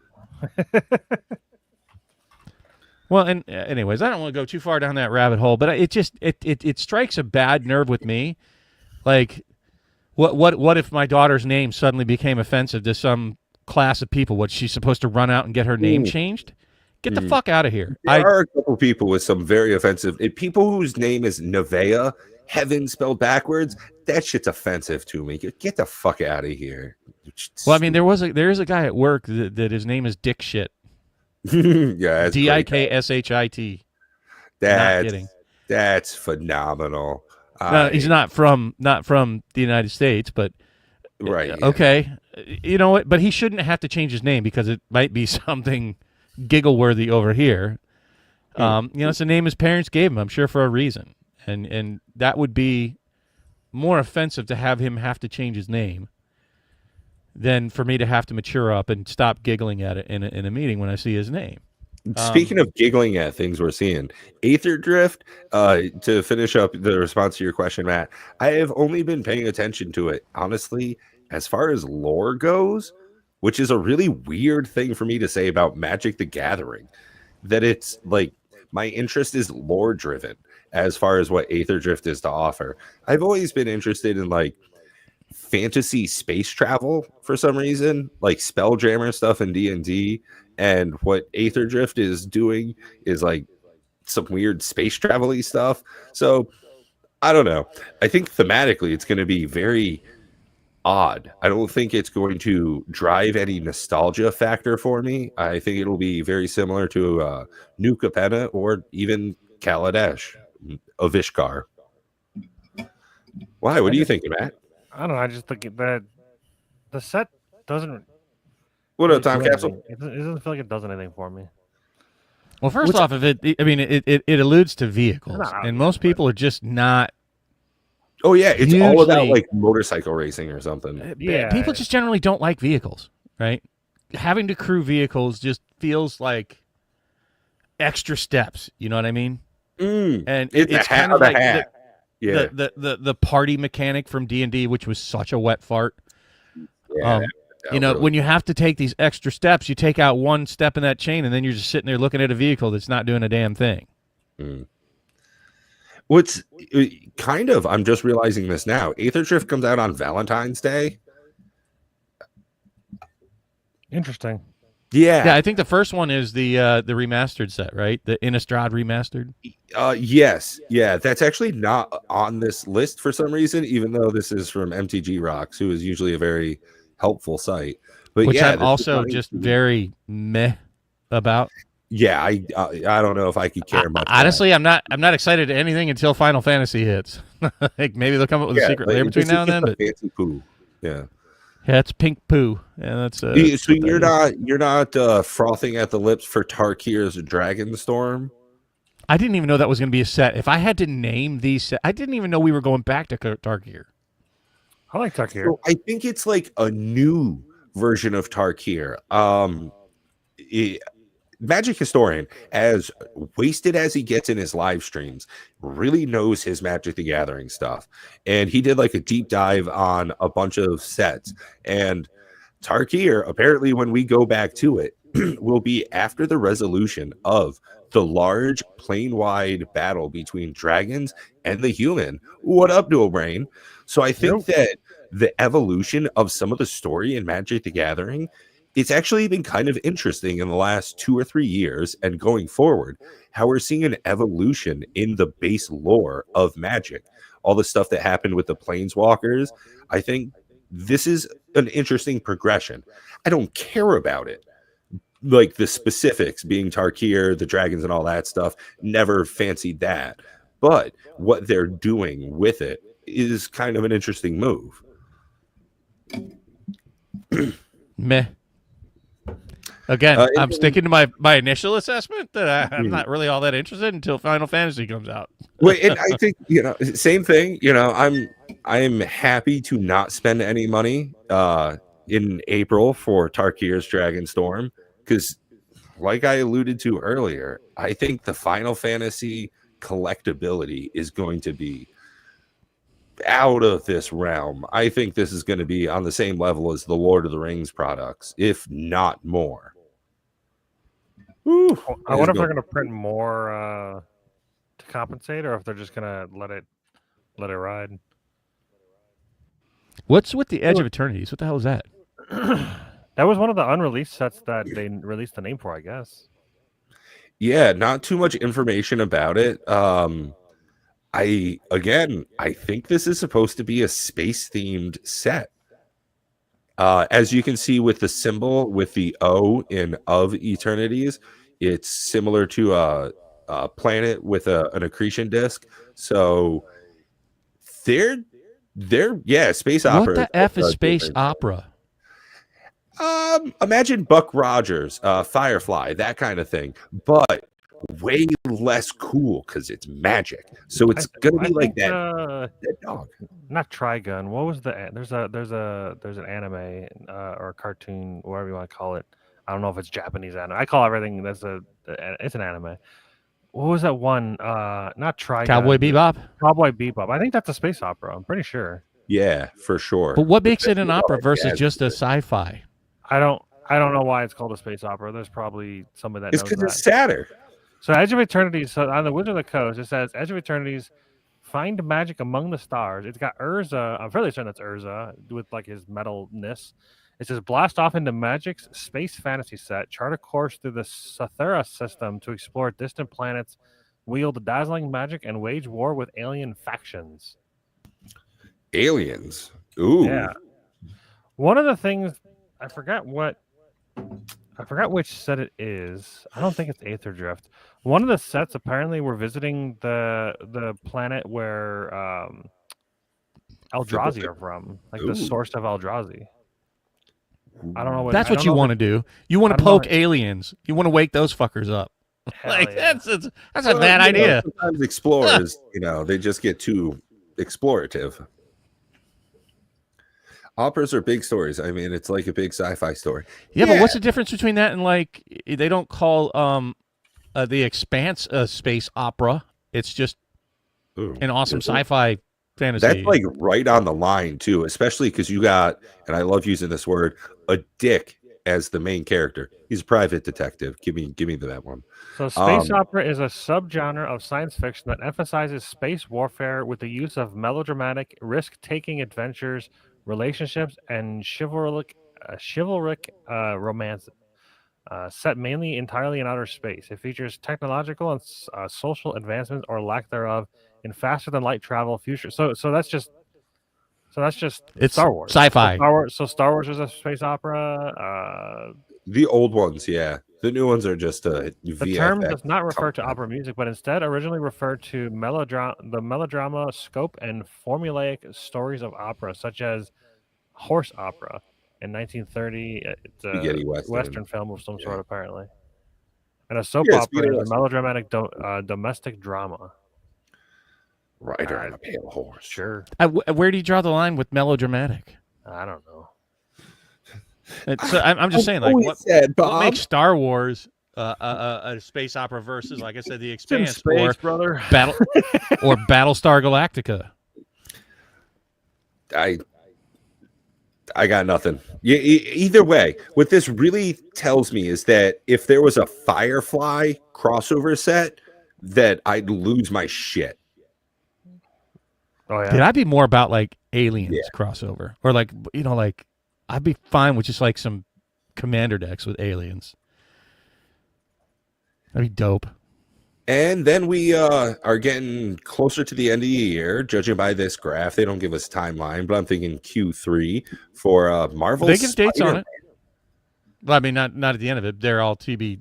Well, and anyways, I don't want to go too far down that rabbit hole, but it strikes a bad nerve with me. Like, what if my daughter's name suddenly became offensive to some class of people? What's she supposed to run out and get her name changed? Get the fuck out of here. There are a couple people with some very offensive people whose name is Nevea, heaven spelled backwards. That shit's offensive to me. Get the fuck out of here. Well, I mean, there is a guy at work that his name is Dick Shit. Yeah, Dikshit. Not kidding. That's phenomenal. No, he's not from the United States, but right. Okay, you know what? But he shouldn't have to change his name because it might be something giggle worthy over here. It's a name his parents gave him, I'm sure, for a reason, and that would be more offensive to have him have to change his name than for me to have to mature up and stop giggling at it in a meeting when I see his name. Speaking of giggling at things we're seeing, Aether Drift, to finish up the response to your question, Matt, I have only been paying attention to it, honestly, as far as lore goes, which is a really weird thing for me to say about Magic the Gathering, that it's like my interest is lore driven as far as what Aether Drift is to offer. I've always been interested in like fantasy space travel for some reason, like Spelljammer stuff in D&D, and what Aether Drift is doing is like some weird space travel-y stuff. So I don't know. I think thematically it's going to be very odd. I don't think it's going to drive any nostalgia factor for me. I think it'll be very similar to New Capenna or even Kaladesh of Ishkar. Why? What do you think, Matt? I don't know. I just think that the set doesn't. What up, Time Capsule? It doesn't feel like it does anything for me. Well, first off, it alludes to vehicles, and most people are just not. Oh yeah, it's all about like motorcycle racing or something. Yeah, people just generally don't like vehicles, right? Having to crew vehicles just feels like extra steps. You know what I mean? And it's kind of like the party mechanic from D&D, which was such a wet fart. Yeah, really. When you have to take these extra steps, you take out one step in that chain, and then you're just sitting there looking at a vehicle that's not doing a damn thing. What's kind of, I'm just realizing this now, Aether Drift comes out on Valentine's Day. Interesting. Yeah, I think the first one is the remastered set, right? The Innistrad remastered. Yes, yeah, that's actually not on this list for some reason, even though this is from MTG Rocks, who is usually a very helpful site. But which yeah, I'm also just very meh about. Yeah, I don't know if I could care much. Honestly, I'm not excited to anything until Final Fantasy hits. Like maybe they'll come up with a secret layer between now and then. But fancy poo. Yeah, it's pink poo, and that's so you're not frothing at the lips for Tarkir's Dragonstorm. I didn't even know that was going to be a set. If I had to name these sets, I didn't even know we were going back to Tarkir. I like Tarkir. So I think it's like a new version of Tarkir. Magic historian, as wasted as he gets in his live streams, really knows his Magic the Gathering stuff. And he did like a deep dive on a bunch of sets. And Tarkir, apparently, when we go back to it, will be after the resolution of the large plane-wide battle between dragons and the human. What up, Dual Brain? So I think that the evolution of some of the story in Magic the Gathering, it's actually been kind of interesting in the last 2 or 3 years and going forward, how we're seeing an evolution in the base lore of Magic. All the stuff that happened with the Planeswalkers, I think this is an interesting progression. I don't care about it. Like the specifics being Tarkir, the dragons, and all that stuff, never fancied that. But what they're doing with it is kind of an interesting move. Meh. Again, I'm sticking to my initial assessment that I'm not really all that interested until Final Fantasy comes out. Wait, and I think, same thing. I'm happy to not spend any money in April for Tarkir's Dragonstorm, because like I alluded to earlier, I think the Final Fantasy collectability is going to be out of this realm. I think this is going to be on the same level as the Lord of the Rings products, if not more. Ooh, I wonder if they're going to print more to compensate, or if they're just going to let it ride. What's with the Edge of Eternities? What the hell is that? That was one of the unreleased sets that they released the name for, I guess. Yeah, not too much information about it. I think this is supposed to be a space themed set. As you can see with the symbol with the O in of Eternities, it's similar to a planet with an accretion disk. So they're space opera. What the F is space opera? Imagine Buck Rogers, Firefly, that kind of thing, but way less cool because it's magic. So it's gonna be like that dog. Not Trigun. What was the? There's an anime or a cartoon, whatever you want to call it. I don't know if it's Japanese anime. I call everything it's an anime. What was that one? Not Trigun. Cowboy Bebop. Cowboy Bebop. I think that's a space opera. I'm pretty sure. Yeah, for sure. But what makes it an opera versus just a sci-fi? I don't know why it's called a space opera. There's probably somebody that knows that. It's because it's sadder. So Edge of Eternities, so on the Wizard of the Coast, it says Edge of Eternities, find magic among the stars. It's got Urza. I'm fairly certain that's Urza with like his metalness. It says blast off into Magic's space fantasy set, chart a course through the Sathera system to explore distant planets, wield dazzling magic, and wage war with alien factions. Aliens. Ooh. Yeah. One of the things I forgot which set it is. I don't think it's Aether Drift. One of the sets apparently we're visiting the planet where Eldrazi are from, like the source of Eldrazi. I don't know. That's what you want to do. You want to poke aliens. You want to wake those fuckers up. Like yeah. that's a bad idea. Sometimes explorers, they just get too explorative. Operas are big stories. I mean, it's like a big sci-fi story. Yeah, but what's the difference between that and like they don't call The Expanse a space opera? It's just an awesome sci-fi fantasy. That's like right on the line too, especially because you got, and I love using this word, a dick as the main character. He's a private detective. Give me that one. So space opera is a subgenre of science fiction that emphasizes space warfare with the use of melodramatic, risk-taking adventures, relationships, and chivalric romance. Set mainly entirely in outer space. It features technological and social advancements or lack thereof in faster than light travel future. So that's just it's Star Wars. Sci-fi. So Star Wars is a space opera. The old ones, yeah. The new ones are just the term does not refer to opera music, but instead originally referred to the melodrama scope and formulaic stories of opera, such as horse opera in 1930. It's a Western film of some sort, apparently. And a soap opera is a melodramatic domestic drama. Rider on a pale horse. Sure. Where do you draw the line with melodramatic? I don't know. So I'm just saying, like, what makes Star Wars a space opera versus, like I said, The It's in Expanse space, brother. Battlestar Galactica. I got nothing. Either way, what this really tells me is that if there was a Firefly crossover set, that I'd lose my shit. Oh Dude, yeah. I'd be more about like Aliens Yeah. crossover, or like like I'd be fine with just like some Commander decks with aliens. That'd be dope. And then we are getting closer to the end of the year, judging by this graph. They don't give us timeline, but I'm thinking Q3 for Marvel. They give dates on it. Well, I mean, not at the end of it. They're all to be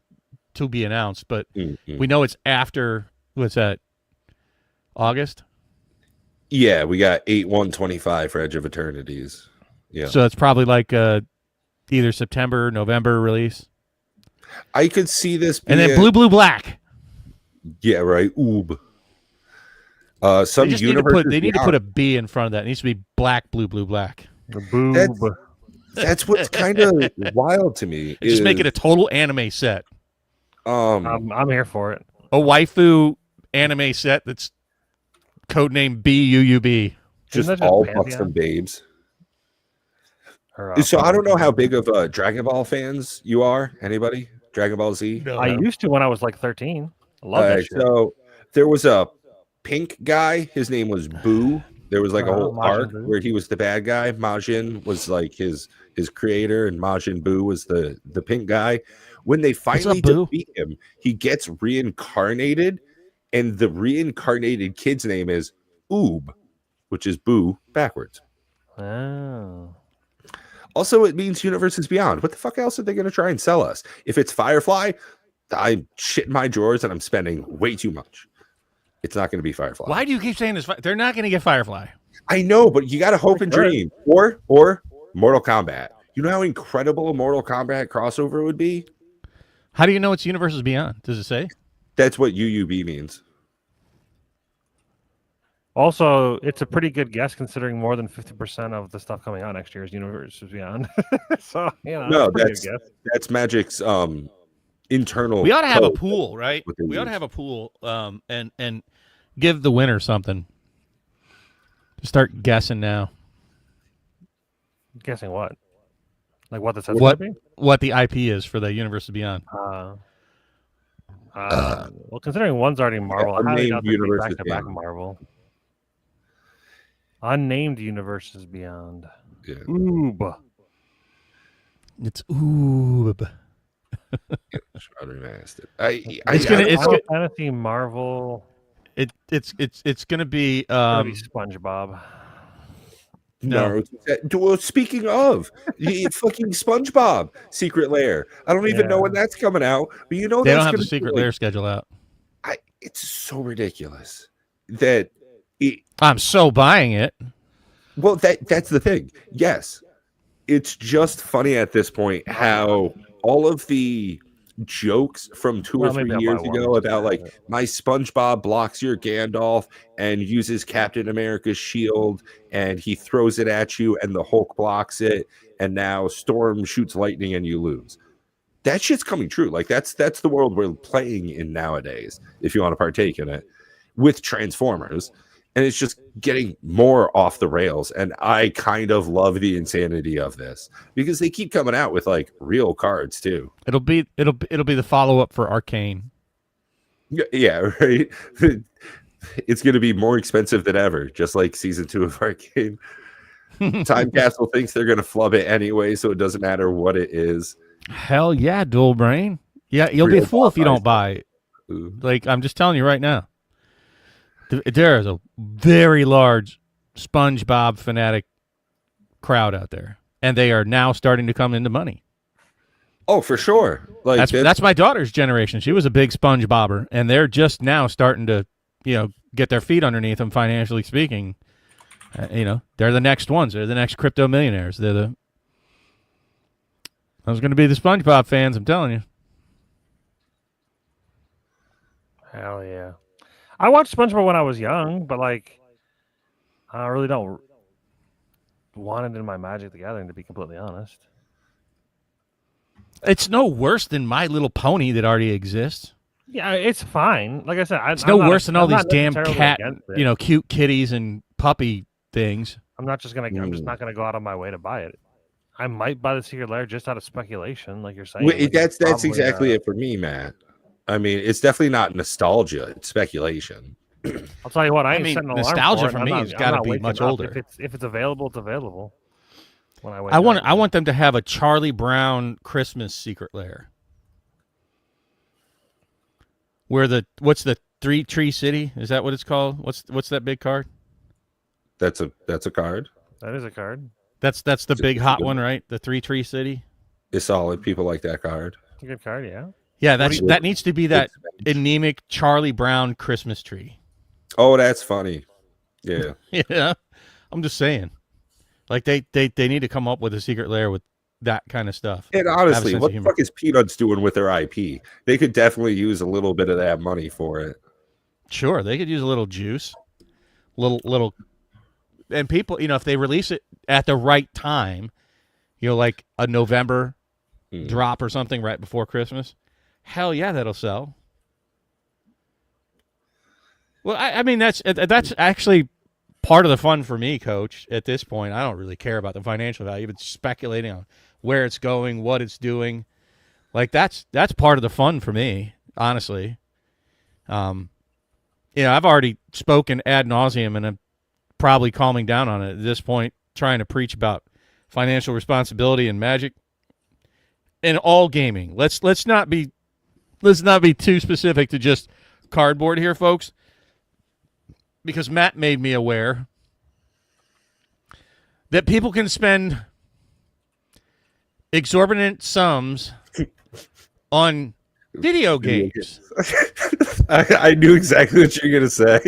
announced, but we know it's after. What's that? August. Yeah, we got 8/1/25 for Edge of Eternities. Yeah, So that's probably like either September, November release. I could see this being, And then Blue, Black. Yeah, right. Oob. Some They just need to put a B in front of that. It needs to be Black, Blue, Black. The boob. That's what's kind of wild to me. Just make it a total anime set. I'm here for it. A waifu anime set that's codename BUUB. Just Isn't that all Pantheon? buxom babes. Or, So I don't know how big of Dragon Ball fans you are. Anybody? Dragon Ball Z? No. I used to when I was like 13. I love that shit. So there was a pink guy. His name was Boo. There was like a whole Majin arc Buu. where he was the bad guy. Majin was like his creator, and Majin Buu was the pink guy. When they finally Boo? defeat him, he gets reincarnated, and the reincarnated kid's name is Oob, which is Boo backwards. Oh. Also, it means universes beyond. What the fuck else are they going to try and sell us? If it's Firefly, I'm shitting my drawers and I'm spending way too much. It's not going to be Firefly. Why do you keep saying this? They're not going to get Firefly. I know, but you got to hope and dream. Or Mortal Kombat. You know how incredible a Mortal Kombat crossover would be? How do you know it's universes beyond? Does it say? That's what UUB means. Also, it's a pretty good guess considering more than 50% of the stuff coming out next year is Universes Beyond. So, No, it's a pretty good guess. that's Magic's internal. We ought to have a code. pool, right? What they We ought to use. have a pool and give the winner something. Start guessing now. Guessing what? Like what the set's What gonna be? what the IP is for the Universes Beyond. Well, considering one's already Marvel, I highly doubt they'd be Universes back-to-back Beyond. Marvel. Unnamed Universes Beyond. Yeah. Oob. It's oob. It's Final Fantasy Marvel. It's gonna be Gonna be SpongeBob. No. Well, speaking of fucking SpongeBob Secret Lair, I don't even know when that's coming out, but you know they that's don't have gonna the Secret be, Lair schedule out. It's so ridiculous that I'm so buying it. well, that's the thing. Yes, it's just funny at this point how all of the jokes from 2 or 3 years ago about like my SpongeBob blocks your Gandalf and uses Captain America's shield and he throws it at you and the Hulk blocks it and now Storm shoots lightning and you lose. That shit's coming true. Like that's the world we're playing in nowadays if you want to partake in it with Transformers. And it's just getting more off the rails. And I kind of love the insanity of this because they keep coming out with like real cards too. It'll be the follow up for Arcane. Yeah, right. It's going to be more expensive than ever, just like season 2 of Arcane. Time Castle thinks they're going to flub it anyway, so it doesn't matter what it is. Hell yeah, dual brain. Yeah, you'll be a fool if you don't buy it. Like I'm just telling you right now. There is a very large SpongeBob fanatic crowd out there, and they are now starting to come into money. Oh, for sure. Like that's my daughter's generation. She was a big SpongeBobber, and they're just now starting to, get their feet underneath them, financially speaking. They're the next ones. They're the next crypto millionaires. Those going to be the SpongeBob fans. I'm telling you. Hell yeah. I watched SpongeBob when I was young, but like, I really don't want it in my Magic the Gathering, to be completely honest. It's no worse than My Little Pony that already exists. Yeah, it's fine. Like I said, It's no worse than all I'm these not damn necessarily cat, against it. cute kitties and puppy things. I'm just not gonna go out of my way to buy it. I might buy the Secret Lair just out of speculation, like you're saying. Like, That's probably, exactly it for me, Matt. I mean, it's definitely not nostalgia; it's speculation. I'll tell you what. I mean, setting an alarm nostalgia for me has got to be much older. If it's available, it's available. When I want them to have a Charlie Brown Christmas Secret Lair. Where what's the Three Tree City? Is that what it's called? What's that big card? That's a card. That is a card. That's the big hot one, right? The Three Tree City. It's solid. People like that card. It's a good card, yeah. Yeah, that needs to be that anemic Charlie Brown Christmas tree. Oh, that's funny. Yeah. Yeah. I'm just saying. Like they need to come up with a Secret Lair with that kind of stuff. And honestly, what the fuck is Peanuts doing with their IP? They could definitely use a little bit of that money for it. Sure, they could use a little juice. Little and people, if they release it at the right time, like a November drop or something right before Christmas, hell yeah, that'll sell. Well, I mean that's actually part of the fun for me, Coach. At this point, I don't really care about the financial value, but speculating on where it's going, what it's doing, like that's part of the fun for me, honestly. I've already spoken ad nauseum, and I'm probably calming down on it at this point, trying to preach about financial responsibility and Magic and all gaming. Let's not be too specific to just cardboard here, folks, because Matt made me aware that people can spend exorbitant sums on video games. I knew exactly what you were gonna say.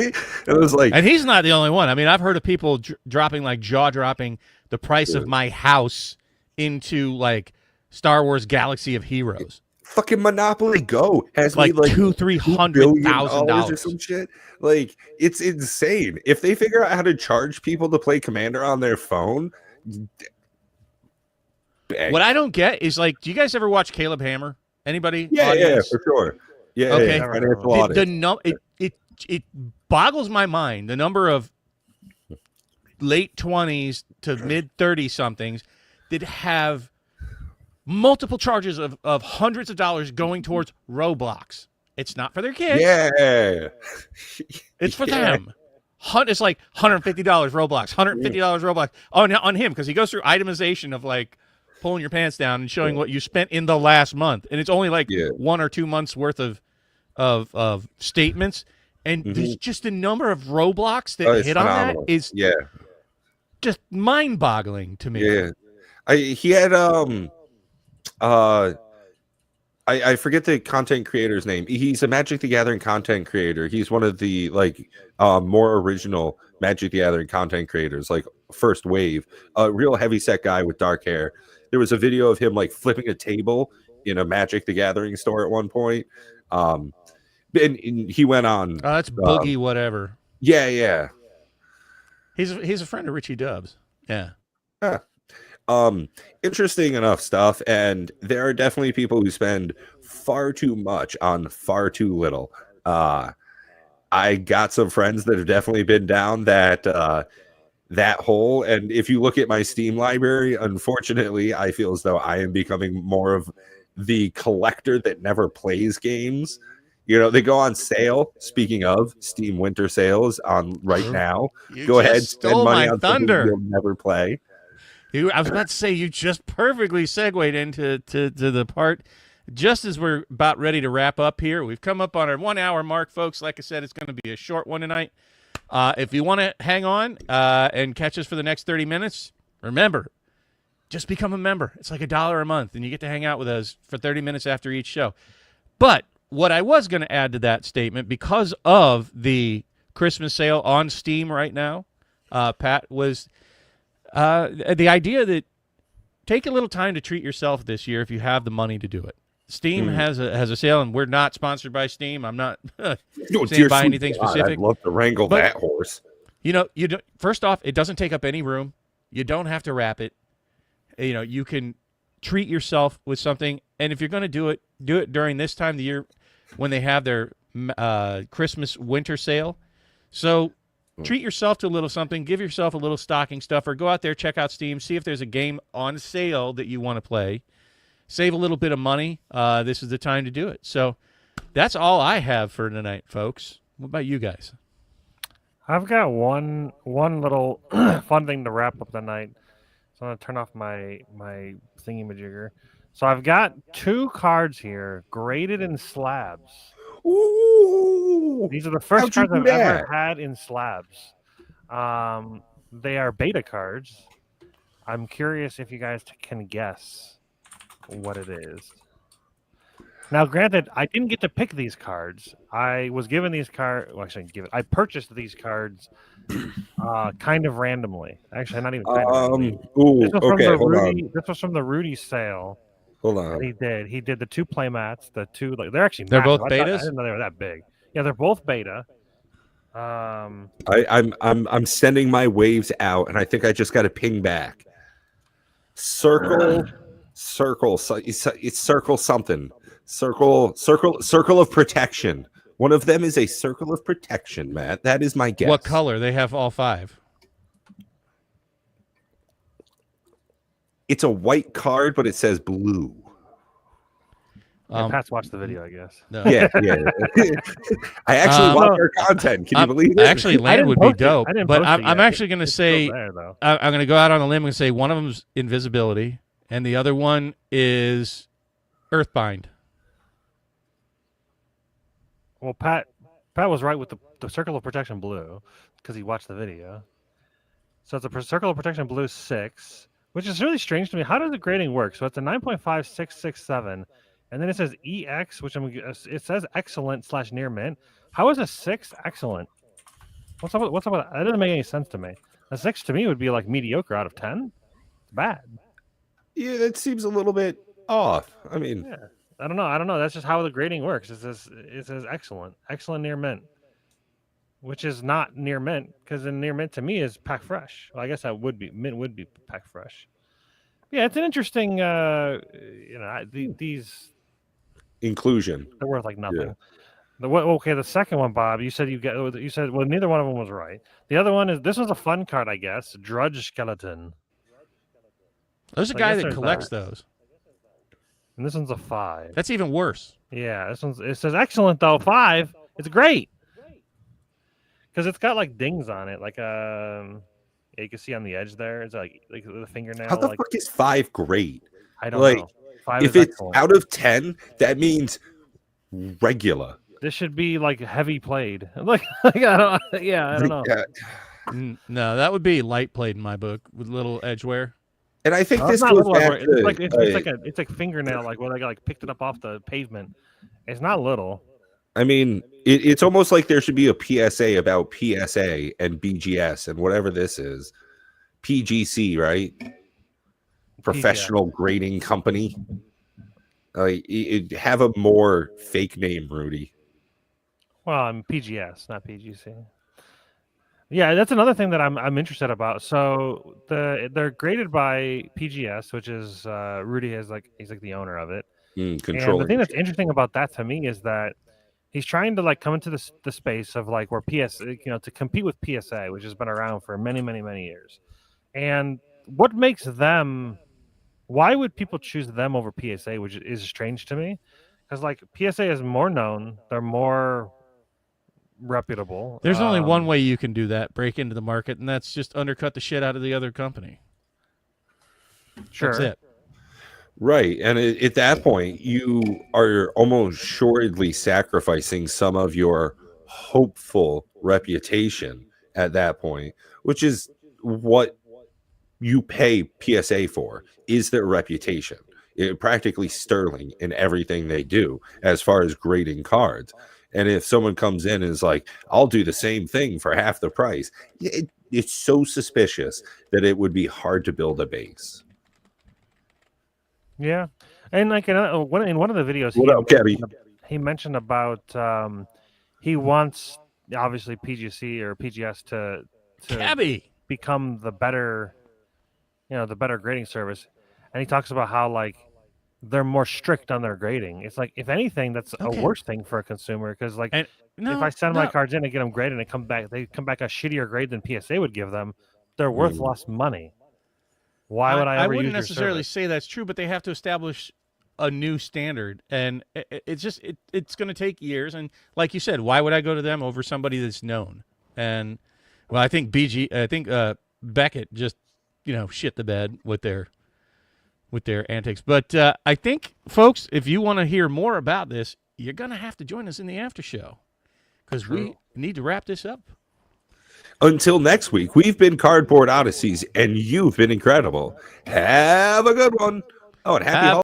It was like, and he's not the only one. I mean, I've heard of people dropping, like jaw-dropping, the price of my house into like Star Wars Galaxy of Heroes. Fucking Monopoly Go has like $200,000-$300,000 or some shit. Like, it's insane. If they figure out how to charge people to play Commander on their phone, what I don't get is, like, do you guys ever watch Caleb Hammer? Anybody? Yeah, for sure. Yeah, okay. It boggles my mind the number of late 20s to mid 30 somethings that have multiple charges of hundreds of dollars going towards Roblox. It's not for their kids. Yeah. It's for them. It's like $150 Roblox, $150 Roblox on him, because he goes through itemization of like pulling your pants down and showing what you spent in the last month, and it's only like 1 or 2 months worth of statements, and there's just a number of Roblox that hit phenomenal. On that is just mind-boggling to me. Yeah, he had I forget the content creator's name. He's a Magic the Gathering content creator. He's one of the more original Magic the Gathering content creators, like first wave. A real heavy set guy with dark hair. There was a video of him like flipping a table in a Magic the Gathering store at one point. And he went on. That's Boogie whatever. Yeah. He's a friend of Richie Dubs. Yeah. Interesting enough stuff, and there are definitely people who spend far too much on far too little. I got some friends that have definitely been down that hole, and if you look at my Steam library, unfortunately, I feel as though I am becoming more of the collector that never plays games. They go on sale. Speaking of Steam winter sales on right now, go ahead, spend money on thunder you'll never play. I was about to say, you just perfectly segued into the part just as we're about ready to wrap up here. We've come up on our 1 hour mark, folks. Like I said, it's going to be a short one tonight. If you want to hang on and catch us for the next 30 minutes, remember, just become a member. It's like $1 a month, and you get to hang out with us for 30 minutes after each show. But what I was going to add to that statement, because of the Christmas sale on Steam right now, Pat, was the idea that take a little time to treat yourself this year if you have the money to do it. Steam has a sale, and we're not sponsored by Steam. I'm not saying buy anything specific. I'd love to wrangle that horse. First off, it doesn't take up any room. You don't have to wrap it. You can treat yourself with something. And if you're going to do it during this time of the year when they have their Christmas winter sale. So treat yourself to a little something. Give yourself a little stocking stuffer. Go out there, check out Steam, see if there's a game on sale that you want to play. Save a little bit of money. This is the time to do it. So that's all I have for tonight, folks. What about you guys? I've got one little fun thing to wrap up the night. So I'm gonna turn off my thingy-majigger. So I've got 2 cards here, graded in slabs. Ooh, These are the first how'd you cards do I've that? ever had in slabs. They are beta cards. I'm curious if you guys can guess what it is. Now, granted, I didn't get to pick these cards. I was given these cards. Well, actually, I purchased these cards kind of randomly. Actually, not even kind of randomly. Ooh, This was from okay, the hold Rudy. on. This was from the Rudy sale. Hold that on. He did the 2 play mats. The 2 they're actually They're massive. both I betas? didn't know they were that big. Yeah, they're both beta. I'm sending my waves out, and I think I just got to ping back. Circle, it's circle something. Circle of protection. One of them is a circle of protection, Matt. That is my guess. What color? They have all 5. It's a white card, but it says blue. Pat's watched the video, I guess. No. Yeah. I actually watch their content. Can you believe it? Actually, land would be dope. But I'm actually going to say, there, though. I'm going to go out on a limb and say one of them's invisibility, and the other one is Earthbind. Well, Pat was right with the circle of protection blue because he watched the video. So it's a circle of protection blue 6, which is really strange to me. How does the grading work? So it's a 9.5667, and then it says EX, which it says excellent / near mint. How is a 6 excellent? What's up with that? That doesn't make any sense to me. A 6 to me would be like mediocre out of 10. It's bad. Yeah, that seems a little bit off. I mean, yeah. I don't know. That's just how the grading works. It says excellent near mint, which is not near mint because near mint to me is pack fresh. Well, I guess that would be mint would be pack fresh. Yeah, it's an interesting. These inclusion. they're worth like nothing. Yeah. The second one, Bob. You said well, neither one of them was right. The other one is this was a fun card, I guess. Drudge Skeleton. There's a guy that collects those. And this one's a 5. That's even worse. Yeah, it says excellent though 5. It's great because it's got like dings on it, like you can see on the edge there. It's like the fingernail. How the fuck is 5 great? I don't know. 5 if it's excellent. Out of 10, that means regular. This should be like heavy played. I don't know. No, that would be light played in my book with little edge wear. And I think this goes back to it's like fingernail, like where they like picked it up off the pavement. It's not little. I mean, it's almost like there should be a PSA about PSA and BGS and whatever this is. PGC, right? Professional grading company. Have a more fake name, Rudy. Well, I'm PGS, not PGC. Yeah, that's another thing that I'm interested about. So they're graded by PGS, which is Rudy he's like the owner of it. And the thing that's interesting about that to me is that he's trying to like come into the space of like where to compete with PSA, which has been around for many, many, many years. And what makes them? Why would people choose them over PSA, which is strange to me? Because like PSA is more known, they're more reputable. There's only one way you can do that, break into the market, and that's just undercut the shit out of the other company. Sure. That's it. Right. And at that point, you are almost assuredly sacrificing some of your hopeful reputation at that point, which is what you pay PSA for, is their reputation. Practically sterling in everything they do as far as grading cards. And if someone comes in and is like, I'll do the same thing for half the price, it's so suspicious that it would be hard to build a base. Yeah. And like in one of the videos, he mentioned about he wants, obviously, PGC or PGS to Cabby become the better grading service. and he talks about how like they're more strict on their grading. It's like, if anything, that's a Okay. worse thing for a consumer, because like And if I send my cards in and get them graded and they come back a shittier grade than PSA would give them, they're worth less money. Why would I ever wouldn't use your necessarily service? say that's true, but they have to establish a new standard, and it's just it's going to take years. And like you said, why would I go to them over somebody that's known? And well, I think Beckett just shit the bed with their antics. But I think, folks, if you want to hear more about this, you're going to have to join us in the after show, because we need to wrap this up. Until next week, we've been Cardboard Odysseys, and you've been incredible. Have a good one. Oh, and happy holidays.